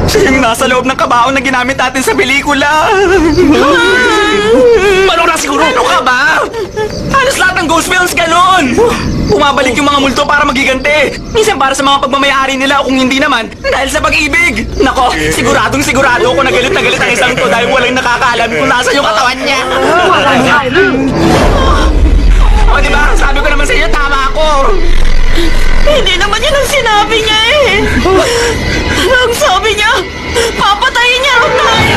Siya yung nasa loob ng kabaong na ginamit natin sa pelikula. Paano na siguro? Ano ka ba? Halos lahat ng ghost films ganon. Bumabalik yung mga multo para magiganti. Minsan para sa mga pagmamayari nila o kung hindi naman, dahil sa pag-ibig. Nako, sigurado ako na galit ang isang to dahil walang nakakaalam kung nasa yung katawan niya. O diba, sabi ko naman sa inyo, tama ako. Hindi naman yun ang sinabi niya eh. Ang sabi niya, papatayin niya raw tayo.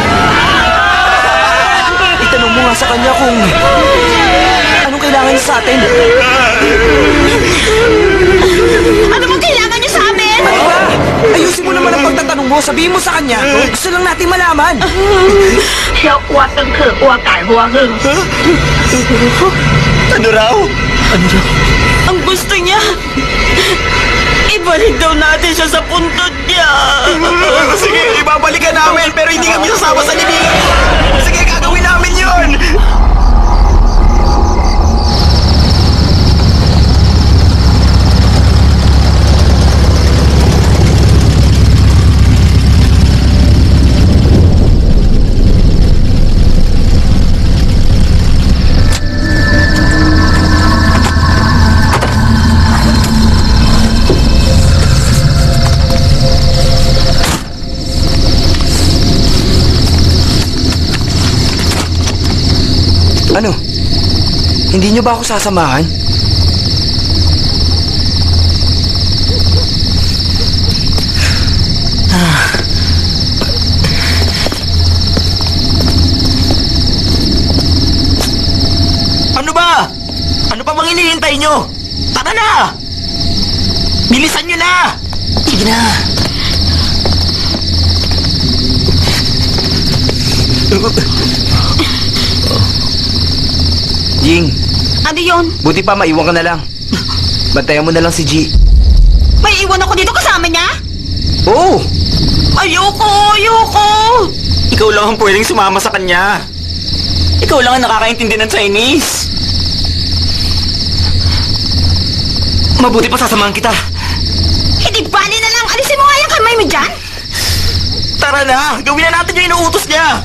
Itanong mo nga sa kanya kung anong kailangan niya sa atin. Ano bang kailangan niya sa amin? Ano ba? Ayusin mo naman ang pagtatanong mo. Sabihin mo sa kanya. Gusto lang natin malaman. Ano raw? Ang gusto niya, ibalik daw natin siya sa puntod niya. Sige, ibabalikan namin pero hindi kami sasama sa libingan. Sige, gagawin namin yun. Ano? Hindi niyo ba ako sasamahan? Ano ba? Ano pa bang hinihintay nyo? Tara na! Bilisan nyo na! Sige na! Jing, Ano yun? buti pa maiwan ka na lang. Bantayan mo na lang si G. May iwan ako dito kasama niya? Oo! Ayoko! Ikaw lang ang pwedeng sumama sa kanya. Ikaw lang ang nakakaintindi ng Chinese. Mabuti pa sasamahan kita. Hindi bali na lang. Alisin mo nga yung kamay mo dyan. Tara na! Gawin na natin yung inuutos niya!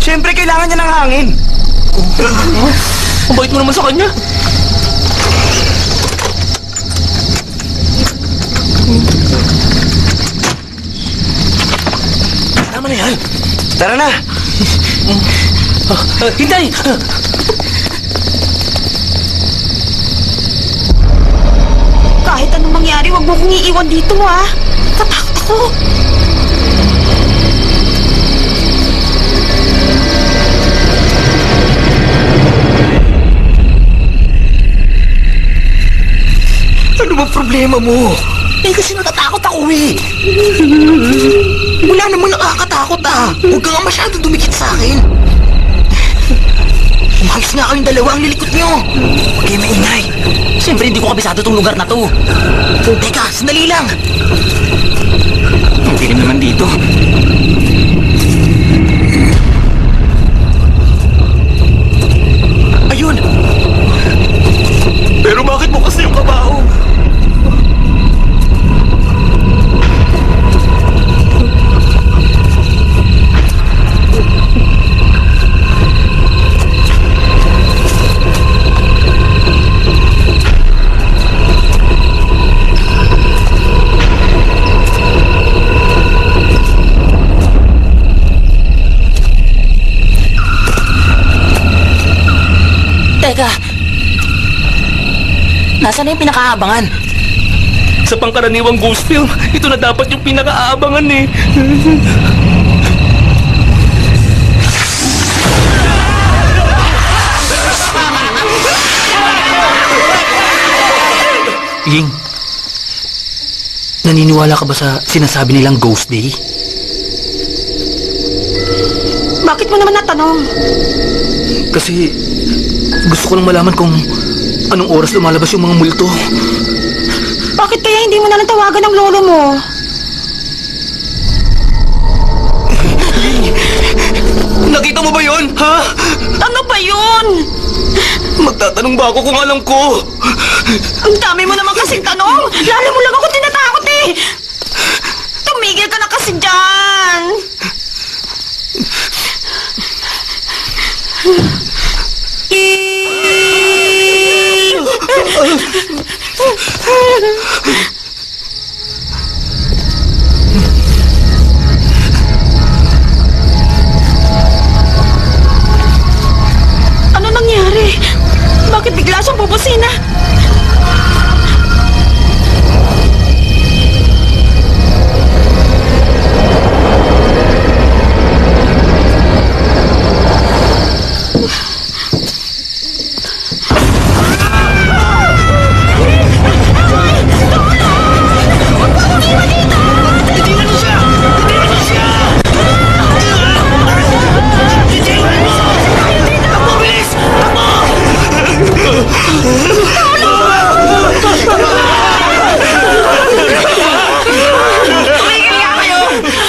Siyempre, kailangan niya ng hangin. Ang bait mo naman sa kanya. Tama na yan! Tara na! Hintay! Kahit anong mangyari, wag mo kong iiwan dito ha. Tatakot ako. Ano ba problema mo? Kasi natatakot ako Wala naman nakakatakot Huwag ka nga masyado dumikit sa akin. Umayos nga kayong dalawa ang lilikot nyo. Huwag kayo maingay. Siyempre hindi ko kabisado tong lugar na to. Teka, sandali lang. Ang dilim naman dito. Ayun! Pero bakit mo kasi yung kabaong? Teka! Nasaan na yung pinakaabangan? Sa pangkaraniwang ghost film, ito na dapat yung pinaka-aabangan eh. Ying, naniniwala ka ba sa sinasabi nilang Ghost Day? Bakit mo naman natanong? Kasi gusto ko lang malaman kung anong oras lumalabas yung mga multo. Bakit kaya hindi mo na lang tawagan ng lolo mo? Nakita mo ba yun? Ha? Ano ba yun? Magtatanong ba ako kung alam ko? Ang dami mo naman kasing tanong. Lalo mo lang ako tinatakot eh. Tumigil ka na kasi dyan. Ano nangyari? Bakit bigla siyang bubusina?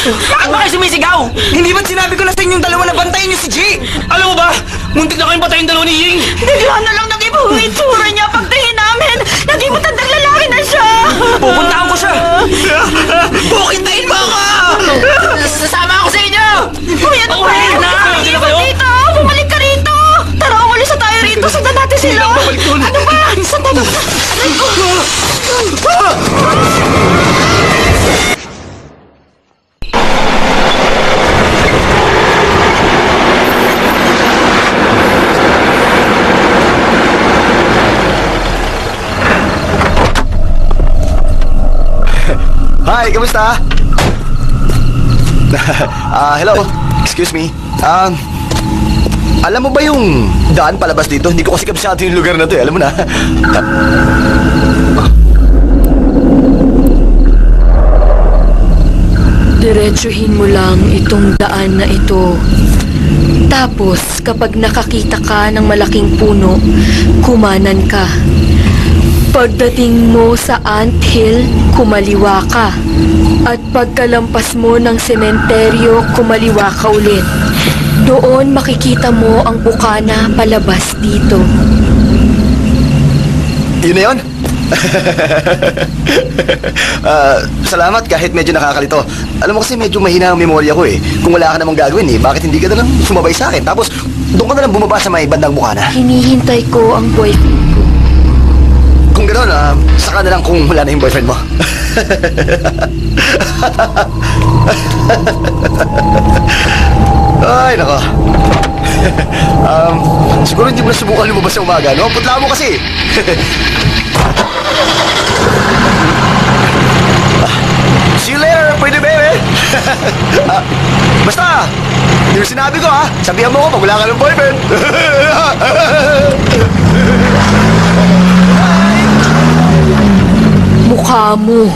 Bakit ba kayo sumisigaw? Hindi ba't sinabi ko na sa inyong dalawa na bantayan niyo si G? Alam mo ba, muntik na kayong patayin dalawa ni Ying. Bigla na lang nag-iba ang itsura niya pagtingin namin. Naging matandang lalaki na siya. Pupuntahan ko siya! Bukintayin mo ako! Sasama ako sa inyo! Uy, ano ba? na! Bumalik ka dito! Bumalik ka rito! Tara, umalis na tayo rito. Sundan natin sila. Hindi ako babalik dun. Ano ba? Sundan natin. Aray ko. Hi, kamusta? Hello. Excuse me. Alam mo ba yung daan palabas dito? Hindi ko kasi kabisado yung lugar na to eh. Alam mo na. Diretsuhin mo lang itong daan na ito. Tapos, kapag nakakita ka ng malaking puno, kumanan ka. Pagdating mo sa anthill, kumaliwa ka. At pagkalampas mo ng sementeryo, kumaliwa ka ulit. Doon makikita mo ang bukana palabas dito. Yun na yun? Salamat kahit medyo nakakalito. Alam mo kasi medyo mahina ang memorya ko eh. Kung wala ka namang gagawin eh, bakit hindi ka na lang sumabay sa akin? Tapos doon ka na lang bumaba sa may bandang bukana. Hinihintay ko ang boyfriend ko. Kung gano'n, saka na lang kung wala na yung boyfriend mo. Ay, nako. Siguro hindi mo na subukan lumabas sa umaga, no? Putla mo kasi. See you later, pwede baby. Basta, yung sinabi ko sabihan mo ko pag wala ka ng boyfriend. Mukha mo.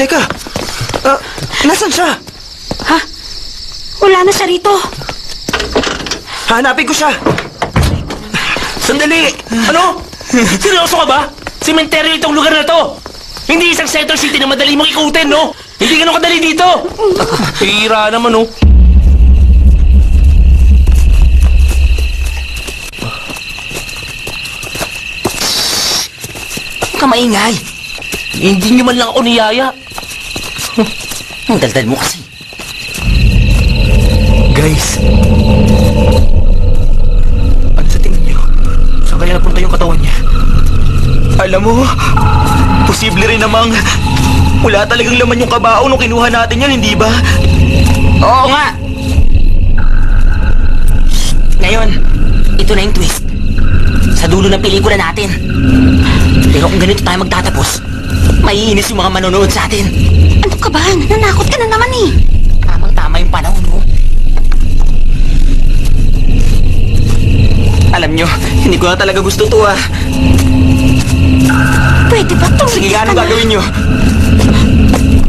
Teka, nasan siya? Ha? Wala na siya rito. Hanapin ko siya. Sandali! Ano? Seryoso ka ba? Sementeryo itong lugar na to! Hindi isang center city na madali mong ikutin, no? Hindi ganun kadali dito! Hira naman, no? Kamaingay. Hindi nyo man lang ako niyaya. Ang daldal mo kasi. Guys, ano sa tingin niyo? Saan kaya napunta yung katawan niya? Alam mo, posible rin namang wala talagang laman yung kabao nung kinuha natin yan, hindi ba? Oo nga! Ngayon, ito na yung twist. dulo ng pelikula natin. Pero kung ganito tayo magtatapos, maiinis yung mga manonood sa atin. Ano ka ba? Nananakot ka na naman eh. Tamang-tama yung panahon mo. Alam nyo, hindi ko na talaga gusto to ah. Pwede ba tumigil Sige nga, ka anong na? gagawin nyo?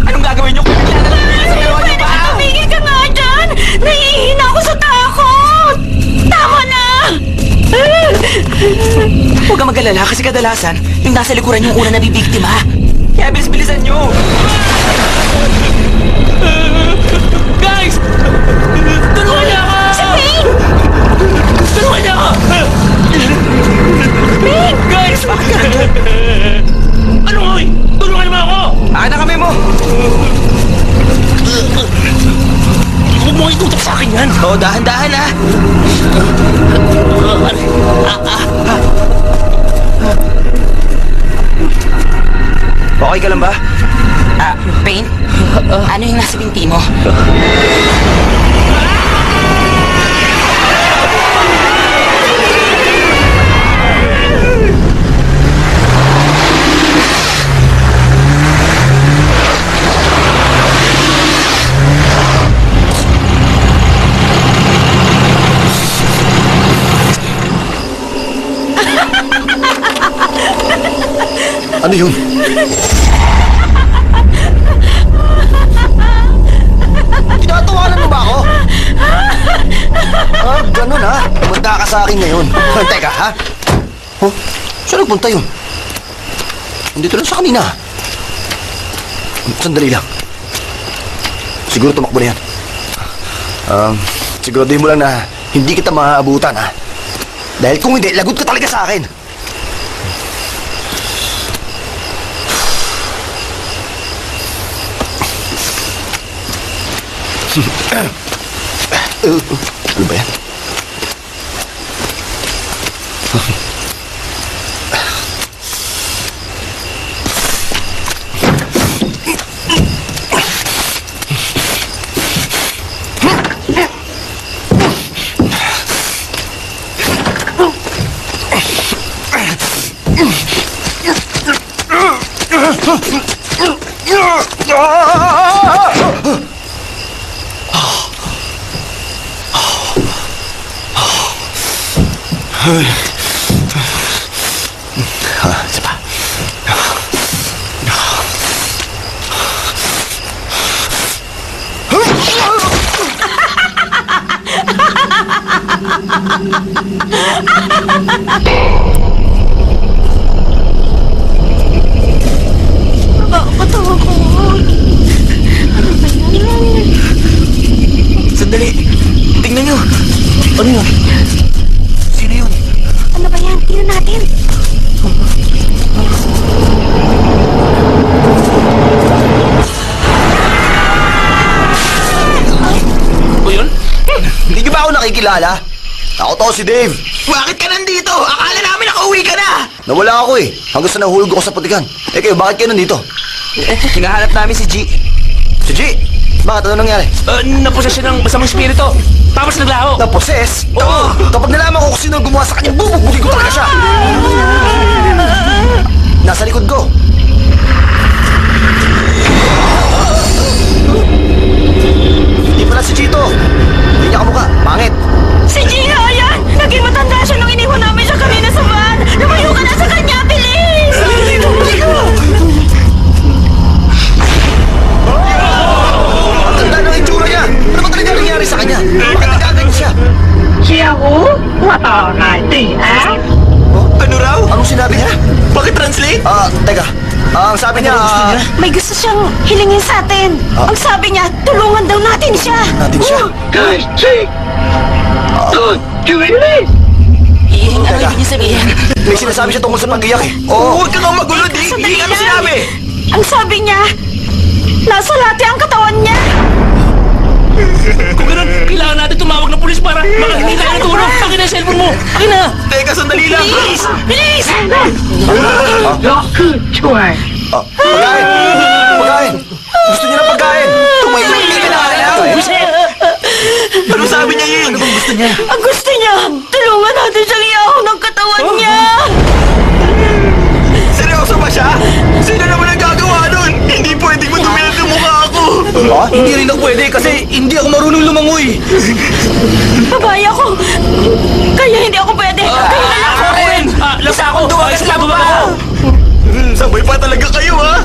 Anong gagawin nyo? Pwede ba tumigil ka nga dyan? Nahihina ako sa takot! Tama na! Huwag kang mag-alala kasi kadalasan, yung nasa likuran yung una nabibiktima. Kaya bilis-bilisan nyo! Guys! Tulungan niyo ako! Si Ping! Tulungan niyo ako! Guys! Ano nga? Tulungan mo ako! Anak kami mo! Huwag mo itutok sa akin yan! Oo, dahan-dahan ah! Okay ka lang ba? Pain? Ano yung nasa binti mo? Ano yun? Tinatawanan mo ba ako? Ganun ha? Manda ka sa akin ngayon. Teka ha? Oh, saan nagpunta yun? Nandito lang sa kanina. Sandali lang. Siguro tumakbo na yan. Siguraduhin mo lang na hindi kita maaabutan ha? Dahil kung hindi, lagot ka talaga sa akin. Ano ba yan? Isa pa. Nakakatawa ko. Ano ba yan? Sandali! Tingnan nyo! Ano yun? Sino yun? Ano ba yan? Tingnan natin. O yun? Hindi niyo ba ako nakikilala? Ako to si Dave. Bakit ka nandito? Akala namin nakauwi ka na! Nawala ako eh. Hanggang sa nahulog ako sa putikan. Eh kayo, bakit kayo nandito? Hinahanap namin si G. Si G? Bakit? Ano nangyari? Naposes siya ng masamang espiritu. Tapos naglaho. Na-possess? Oo. Kapag nalaman ko kung sino ang gumawa sa kanya, bubugbugin ko talaga siya. Nasa likod ko. Hindi pala si Chito. Hindi niya kamukha. Pangit. Si Gia yan! Naging matanda siya nung iniwan namin siya kanina sa van! Lumayo ka na sa kanya, bilis! Ang ganda ng itsura niya. Ano ba talaga nangyari sa kanya? Bakit nagaganyan siya? Ano raw? Anong sinabi niya? Pakitranslate? Teka. Ang sabi niya, May gusto siyang hilingin sa atin. Ang sabi niya, tulungan daw natin siya. natin siya. Ano ibig niyo sabihin? May sinasabi siya tungkol sa pag-iyak eh. Oo. Huwag ka nga magulo, Dave! Sandali Ano lang. sinabi? Ang sabi niya, nasa lati ang katawan niya. Kung ganun, kailangan natin tumawag ng pulis para makahingi tayo ng tulong. Akin na yung cellphone mo. Akin na. Teka, sandali lang! Bilis! Bilis! Pagkain! Pagkain! Gusto niya ng pagkain! Tumahimik ka na! Ano sabi niya yun? Ano bang gusto niya? Ang gusto niya, tulungan natin siyang iahon ng katawan niya. Hindi ako marunong lumangoy. Babae ako. Kaya hindi ako pwede. Kayo na lang. Ako rin! Lasa ako! Lasa ako ba? Sabay pa talaga kayo, ha?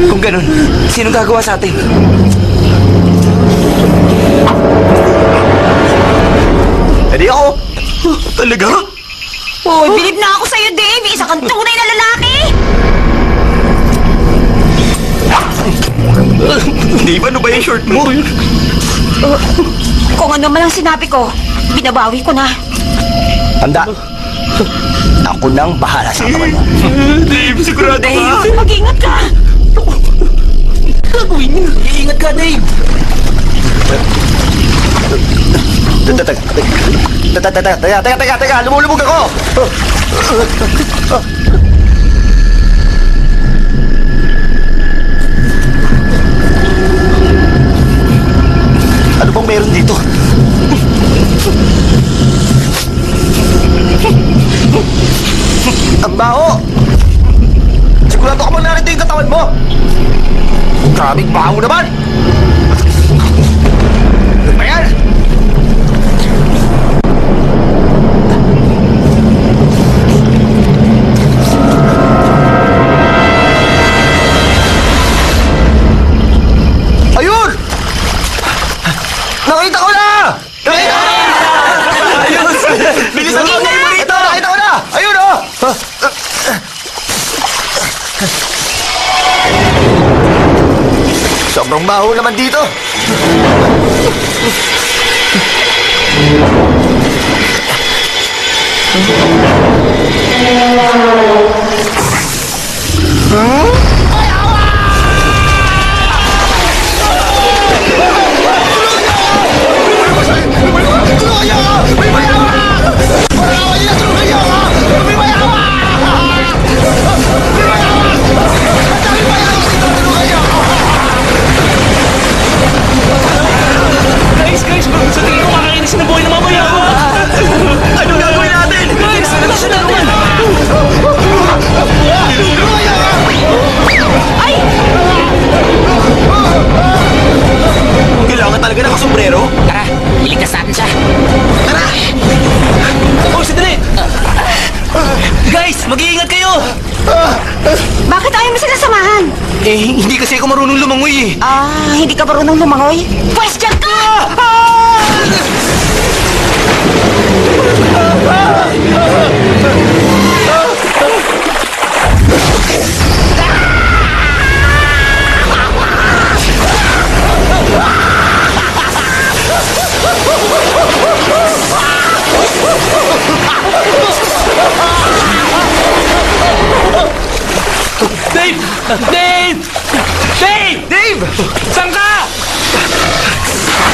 Kung ganun, sinong gagawa sa atin? Hindi ako. Talaga? Uy, bilib na ako sa'yo, Dave. Isa kang tunay na lalaki. Dave, ano ba yung short mo? Kung ano man ang sinabi ko, binabawi ko na. Handa. Ako nang bahala sa katawan mo. Dave, sigurado ka? Mag-ingat ka. Iingat ka, Dave. Teka, lumulubog ako! Ano bang meron dito? Ang baho! Sigurado ka bang narito yung katawan mo? Grabing baho naman! Ano ba yan? Ayun! Nakita ko na! Nakita ko na! Ayos! Bilisan mo! Ito, nakita ko na! Ayun, oh! Sobrang baho naman dito. Guys, sa tingin ko makakainis na buhay ng mamaya ko! Ano gagawin natin? Guys, ano siya natin? Kailangan talaga ng kasombrero? Tara, iligtas natin siya. Oh, sandali. Guys, mag-iingat kayo. Bakit ayaw mo sila samahan? Hindi kasi ako marunong lumangoy eh. Hindi ka marunong lumangoy? Pwes dyan ka! Dave! Dave! Dave! Dave! Saan ka?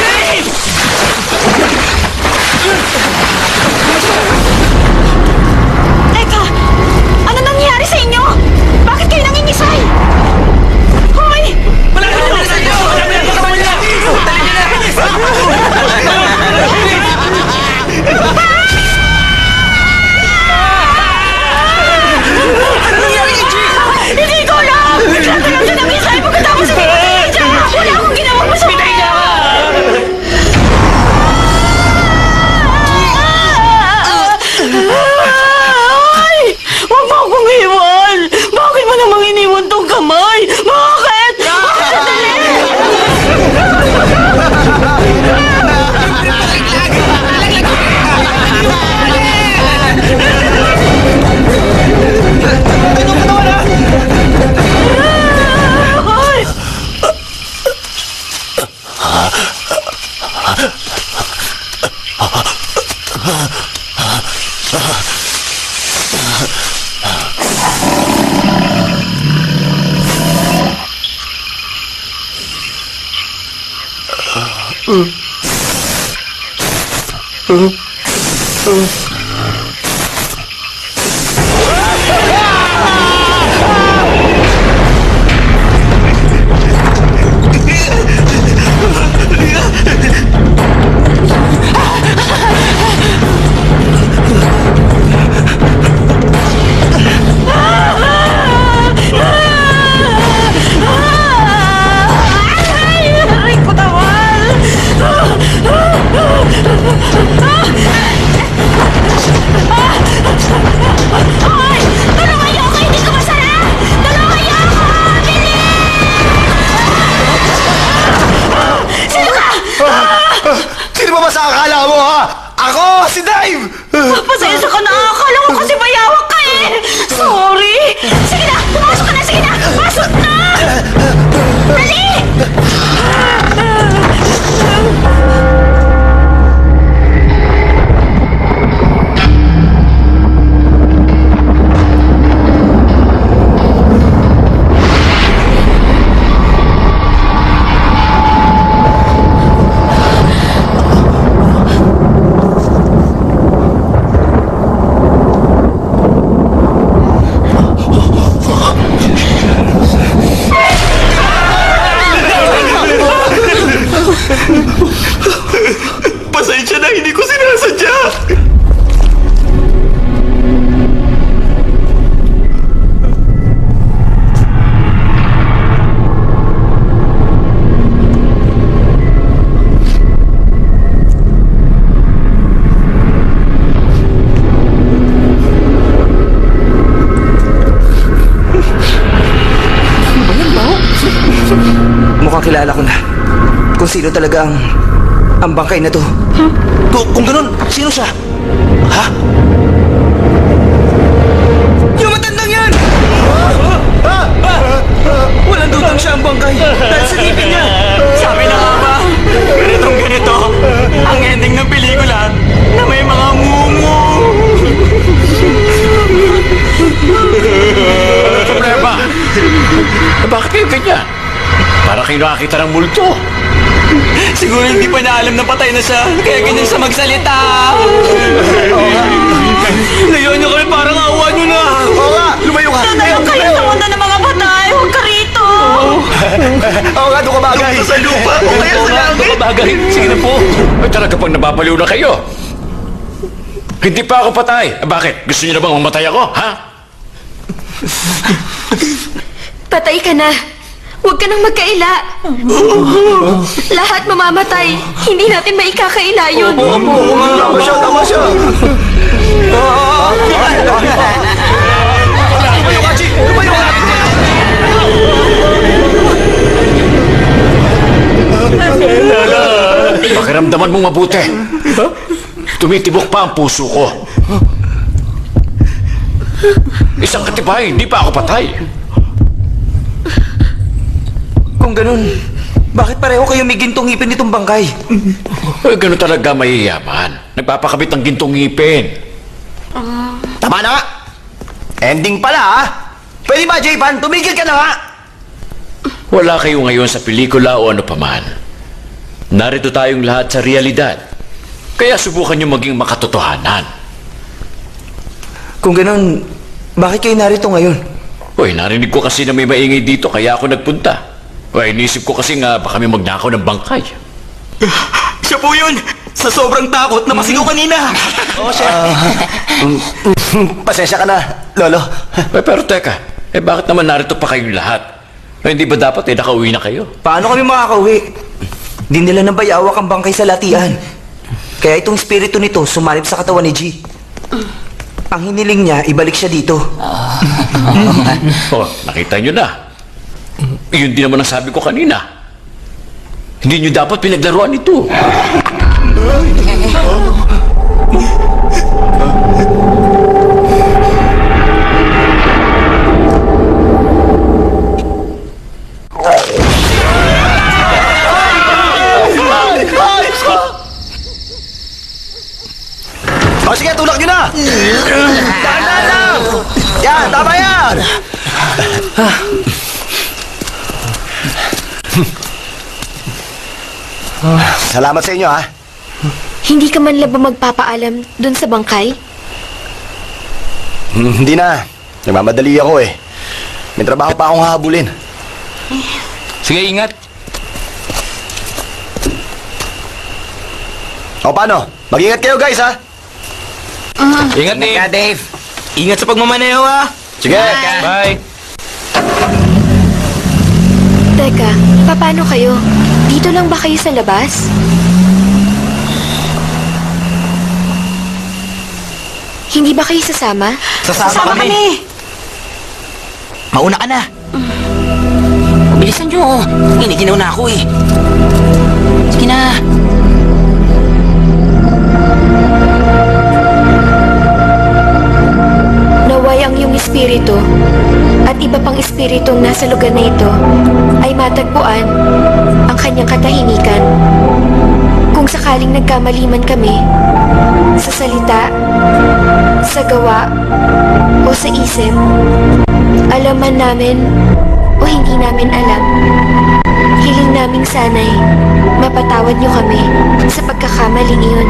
Dave! sino talaga ang bangkay na to. Kung ganun, sino siya? Ha? Yung matandang yan! Walang dudang siya ang bangkay dahil sa ngipin niya. Sabi na nga ba, ganito ang ending ng pelikula na may mga mumu. Problema! Bakit kayo ganyan? Para kayo nakakita ng multo. Siguro hindi pa na alam na patay na siya, kaya ganyan siya magsalita. Ngayon nyo kami, parang awa nyo na. Oo nga, lumayo ka. Tanayo kayo sa mundo ng mga patay. Huwag ka rito. Oo nga, doon ka bagay. Sa lupa. O kaya sa langit. Bagay. Sige na po. Ay talaga pag nababaliw na kayo. Hindi pa ako patay. Bakit? Gusto niyo na bang mamatay ako, ha? Patay ka na. Huwag ka nang magkaila. Lahat mamamatay. Hindi natin maikakaila yun. Tama siya, tama siya. Lumayo ka, Chi. Lumayo ka. Pakiramdaman mong mabuti. Tumitibok pa ang puso ko. Isang katibay, hindi pa ako patay. Kung ganun, bakit pareho kayo may gintong ngipin nitong bangkay? Ay, gano'n talaga mahiyaman. Nagpapakabit ng gintong ngipin. Tama na nga. Ending pala, ha? Pwede ba, J-Pan? Tumigil ka na nga. Wala kayo ngayon sa pelikula o ano paman. Narito tayong lahat sa realidad. Kaya subukan nyo maging makatotohanan. Kung ganun, bakit kayo narito ngayon? Uy, narinig ko kasi na may maingay dito kaya ako nagpunta. Uy, inisip ko kasi nga baka may magnakaw ng bangkay. Siya po yun! Sa sobrang takot na masigaw kanina! Oo, siya. Pasensya ka na, Lolo. Uy, pero teka, bakit naman narito pa kayong lahat? Hindi ba dapat nakauwi na kayo? Paano kami makakauwi? Di nila nabayawak ang bangkay sa latian. Kaya itong espiritu nito sumalib sa katawan ni G. Ang hiniling niya, ibalik siya dito. Oh, nakita nyo na. Yun din naman ang sabi ko kanina. Hindi nyo dapat pinaglaruan ito. O sige, tulak nyo na! Dahan-dahan lang! Yan, tama yan! Salamat sa inyo, ha? Hindi ka man lang ba magpapaalam dun sa bangkay? Hindi na. Nagmamadali ako eh. May trabaho pa akong hahabulin. Sige, ingat. O paano? Mag-ingat kayo, guys, ha? Ingat, Dave. Dave! Ingat sa pagmamaneho, ha! Sige! Bye. Teka, paano kayo? Dito lang ba kayo sa labas? Hindi ba kayo sasama? Sasama kami. Mauna ka na. Bilisan nyo. Iniginaw na ako eh. Sige na. Naway ang iyong espiritu at iba pang espiritong nasa lugar na ito ay matagpuan ang kanyang katahimikan. Kung sakaling nagkamaliman kami sa salita, sa gawa, o sa isip, alam man namin o hindi namin alam, hiling naming sanay mapatawad niyo kami sa pagkakamaling iyon.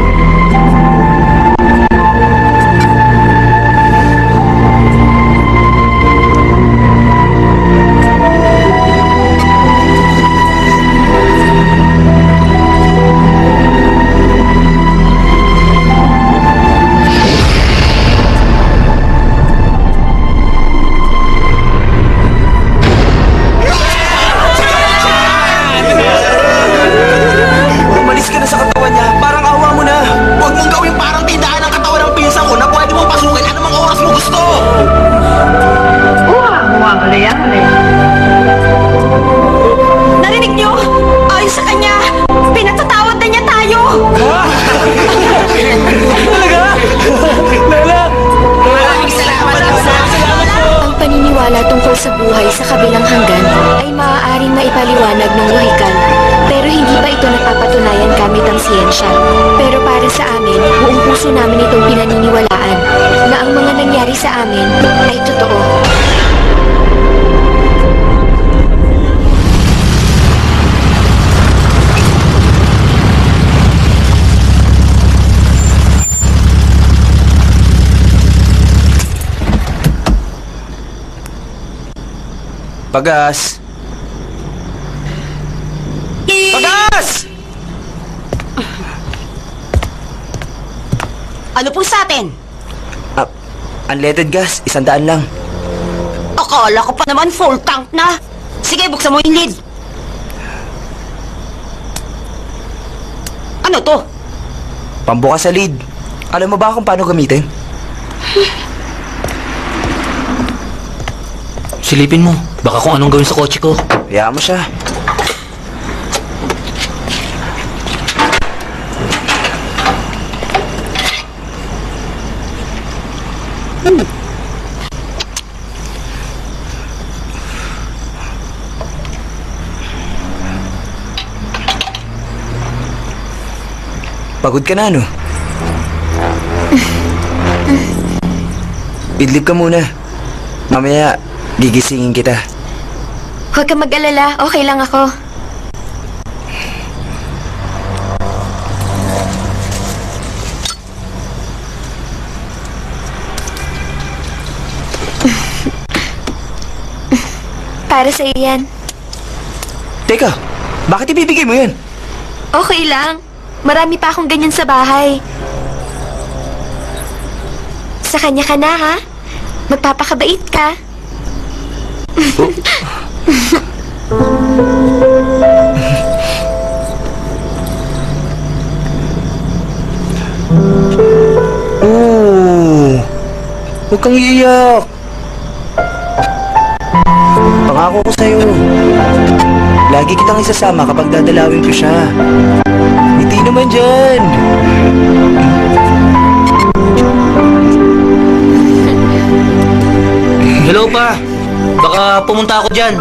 Umalis ka na sa katawan niya. Parang awa mo na. Huwag mong gawin parang tindahan ng katawan ng pinsan ko na pwede mo pasukin anumang oras mo gusto. Narinig niyo? Ayon sa kanya, paniniwala tungkol sa buhay sa kabilang hanggan ay maaaring maipaliwanag ng lohikal, pero hindi pa ito napapatunayan gamit ang siyensya. Pero para sa amin, buong puso namin itong pinaniniwalaan na ang mga nangyari sa amin ay totoo. Pagas! Pagas! Ano po sa atin? Unleaded gas, 100 lang. Akala ko pa naman full tank na. Sige, buksan mo yung lid. Ano to? Pambukas sa lid. Alam mo ba kung paano gamitin? Silipin mo. Baka kung anong gawin sa kotse ko. Hayaan mo siya. Pagod ka na, no? Idlip ka muna. Mamaya, gigisingin kita. Huwag kang mag-alala, okay lang ako. Para sa iyan. Teka, bakit ibibigay mo yan? Okay lang. Marami pa akong ganyan sa bahay. Sa kanya ka na, ha? Magpapakabait ka. Huwag kang iiyak. Pangako ko sa'yo. Lagi kitang isasama kapag dadalawin ko siya. Ngiti naman dyan. Hello pa. Baka pumunta ako dyan.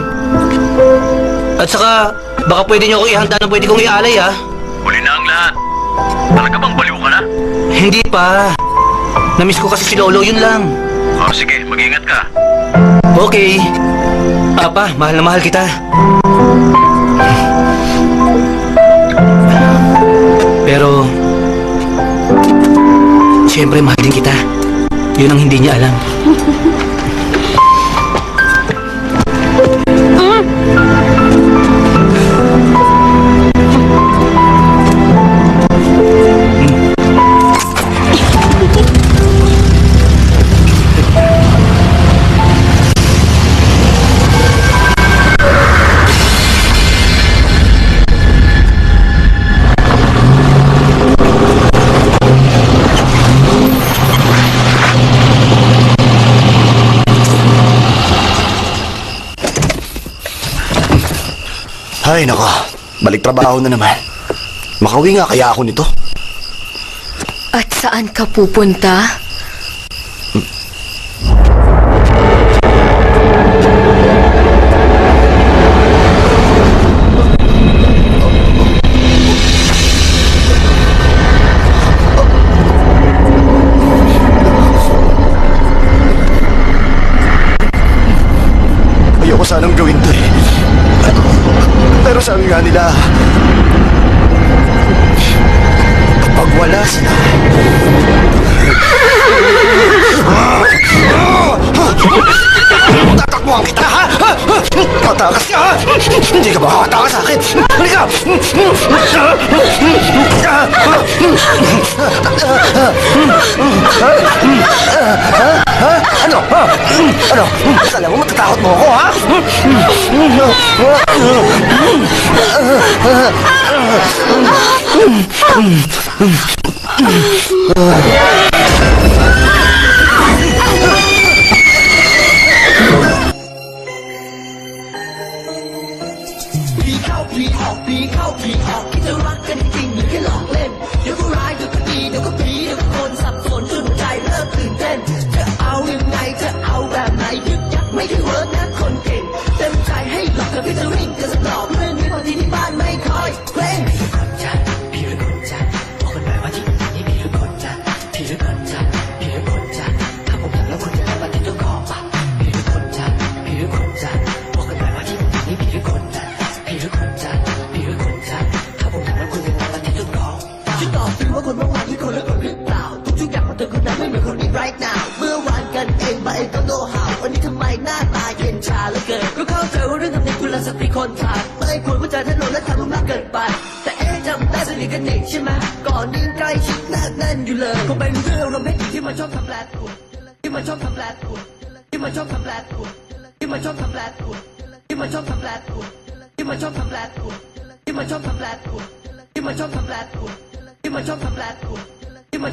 At saka, baka pwede niyo ako ihanda na pwede kong ialay, ha? Huli na ang lahat. Talaga bang baliw ka na? Hindi pa. Namiss ko kasi si Lolo, yun lang. Oh, sige, mag-ingat ka. Okay. Apa, mahal na mahal kita. Pero, siyempre mahal din kita. Yun ang hindi niya alam. Ay, nako. Balik trabaho na naman. Makauwi nga kaya ako nito. At saan ka pupunta? Ayoko sanang gawin to eh. Pero sabi nga nila, kapag wala sila, tatakbuhan kita, ha? Matakas ka, ha? Hindi ka ba makatakas sa akin? Halika! Ano? Ano? Akala mo matatakot mo ako, ha?เอายังไงจะเอาแบบไหนยึกยักไม่ถึงเวิร์ right now เมื่อวานกันเองมาเองก็โน้หาวันนี้ทำไมหน้าตาเย็นชาเหลือเกินก็เข้าใจว่าเรื่องกับนี้คุณละสติคนขาดไม่ควรพูดจาถนนและทำมันมากเกินไปแต่จำได้สนิทกันนี่ใช่ไหมก่อนนี้ใกล้ชิดแนบแน่นอยู่เลยคงเป็นเรื่องโรแมนติกที่มันชอบทำแปลตัวที่มันชอบทำแปลตัวที่มันชอบทำแปลตัวที่มันชอบทำแปลตัวที่มันชอบทำแปลตัวที่มันชอบทำแปลตัวที่มันชอบทำแปลตัวที่มันชอบทำแปลตัวที่มันชอบทำแปลตัว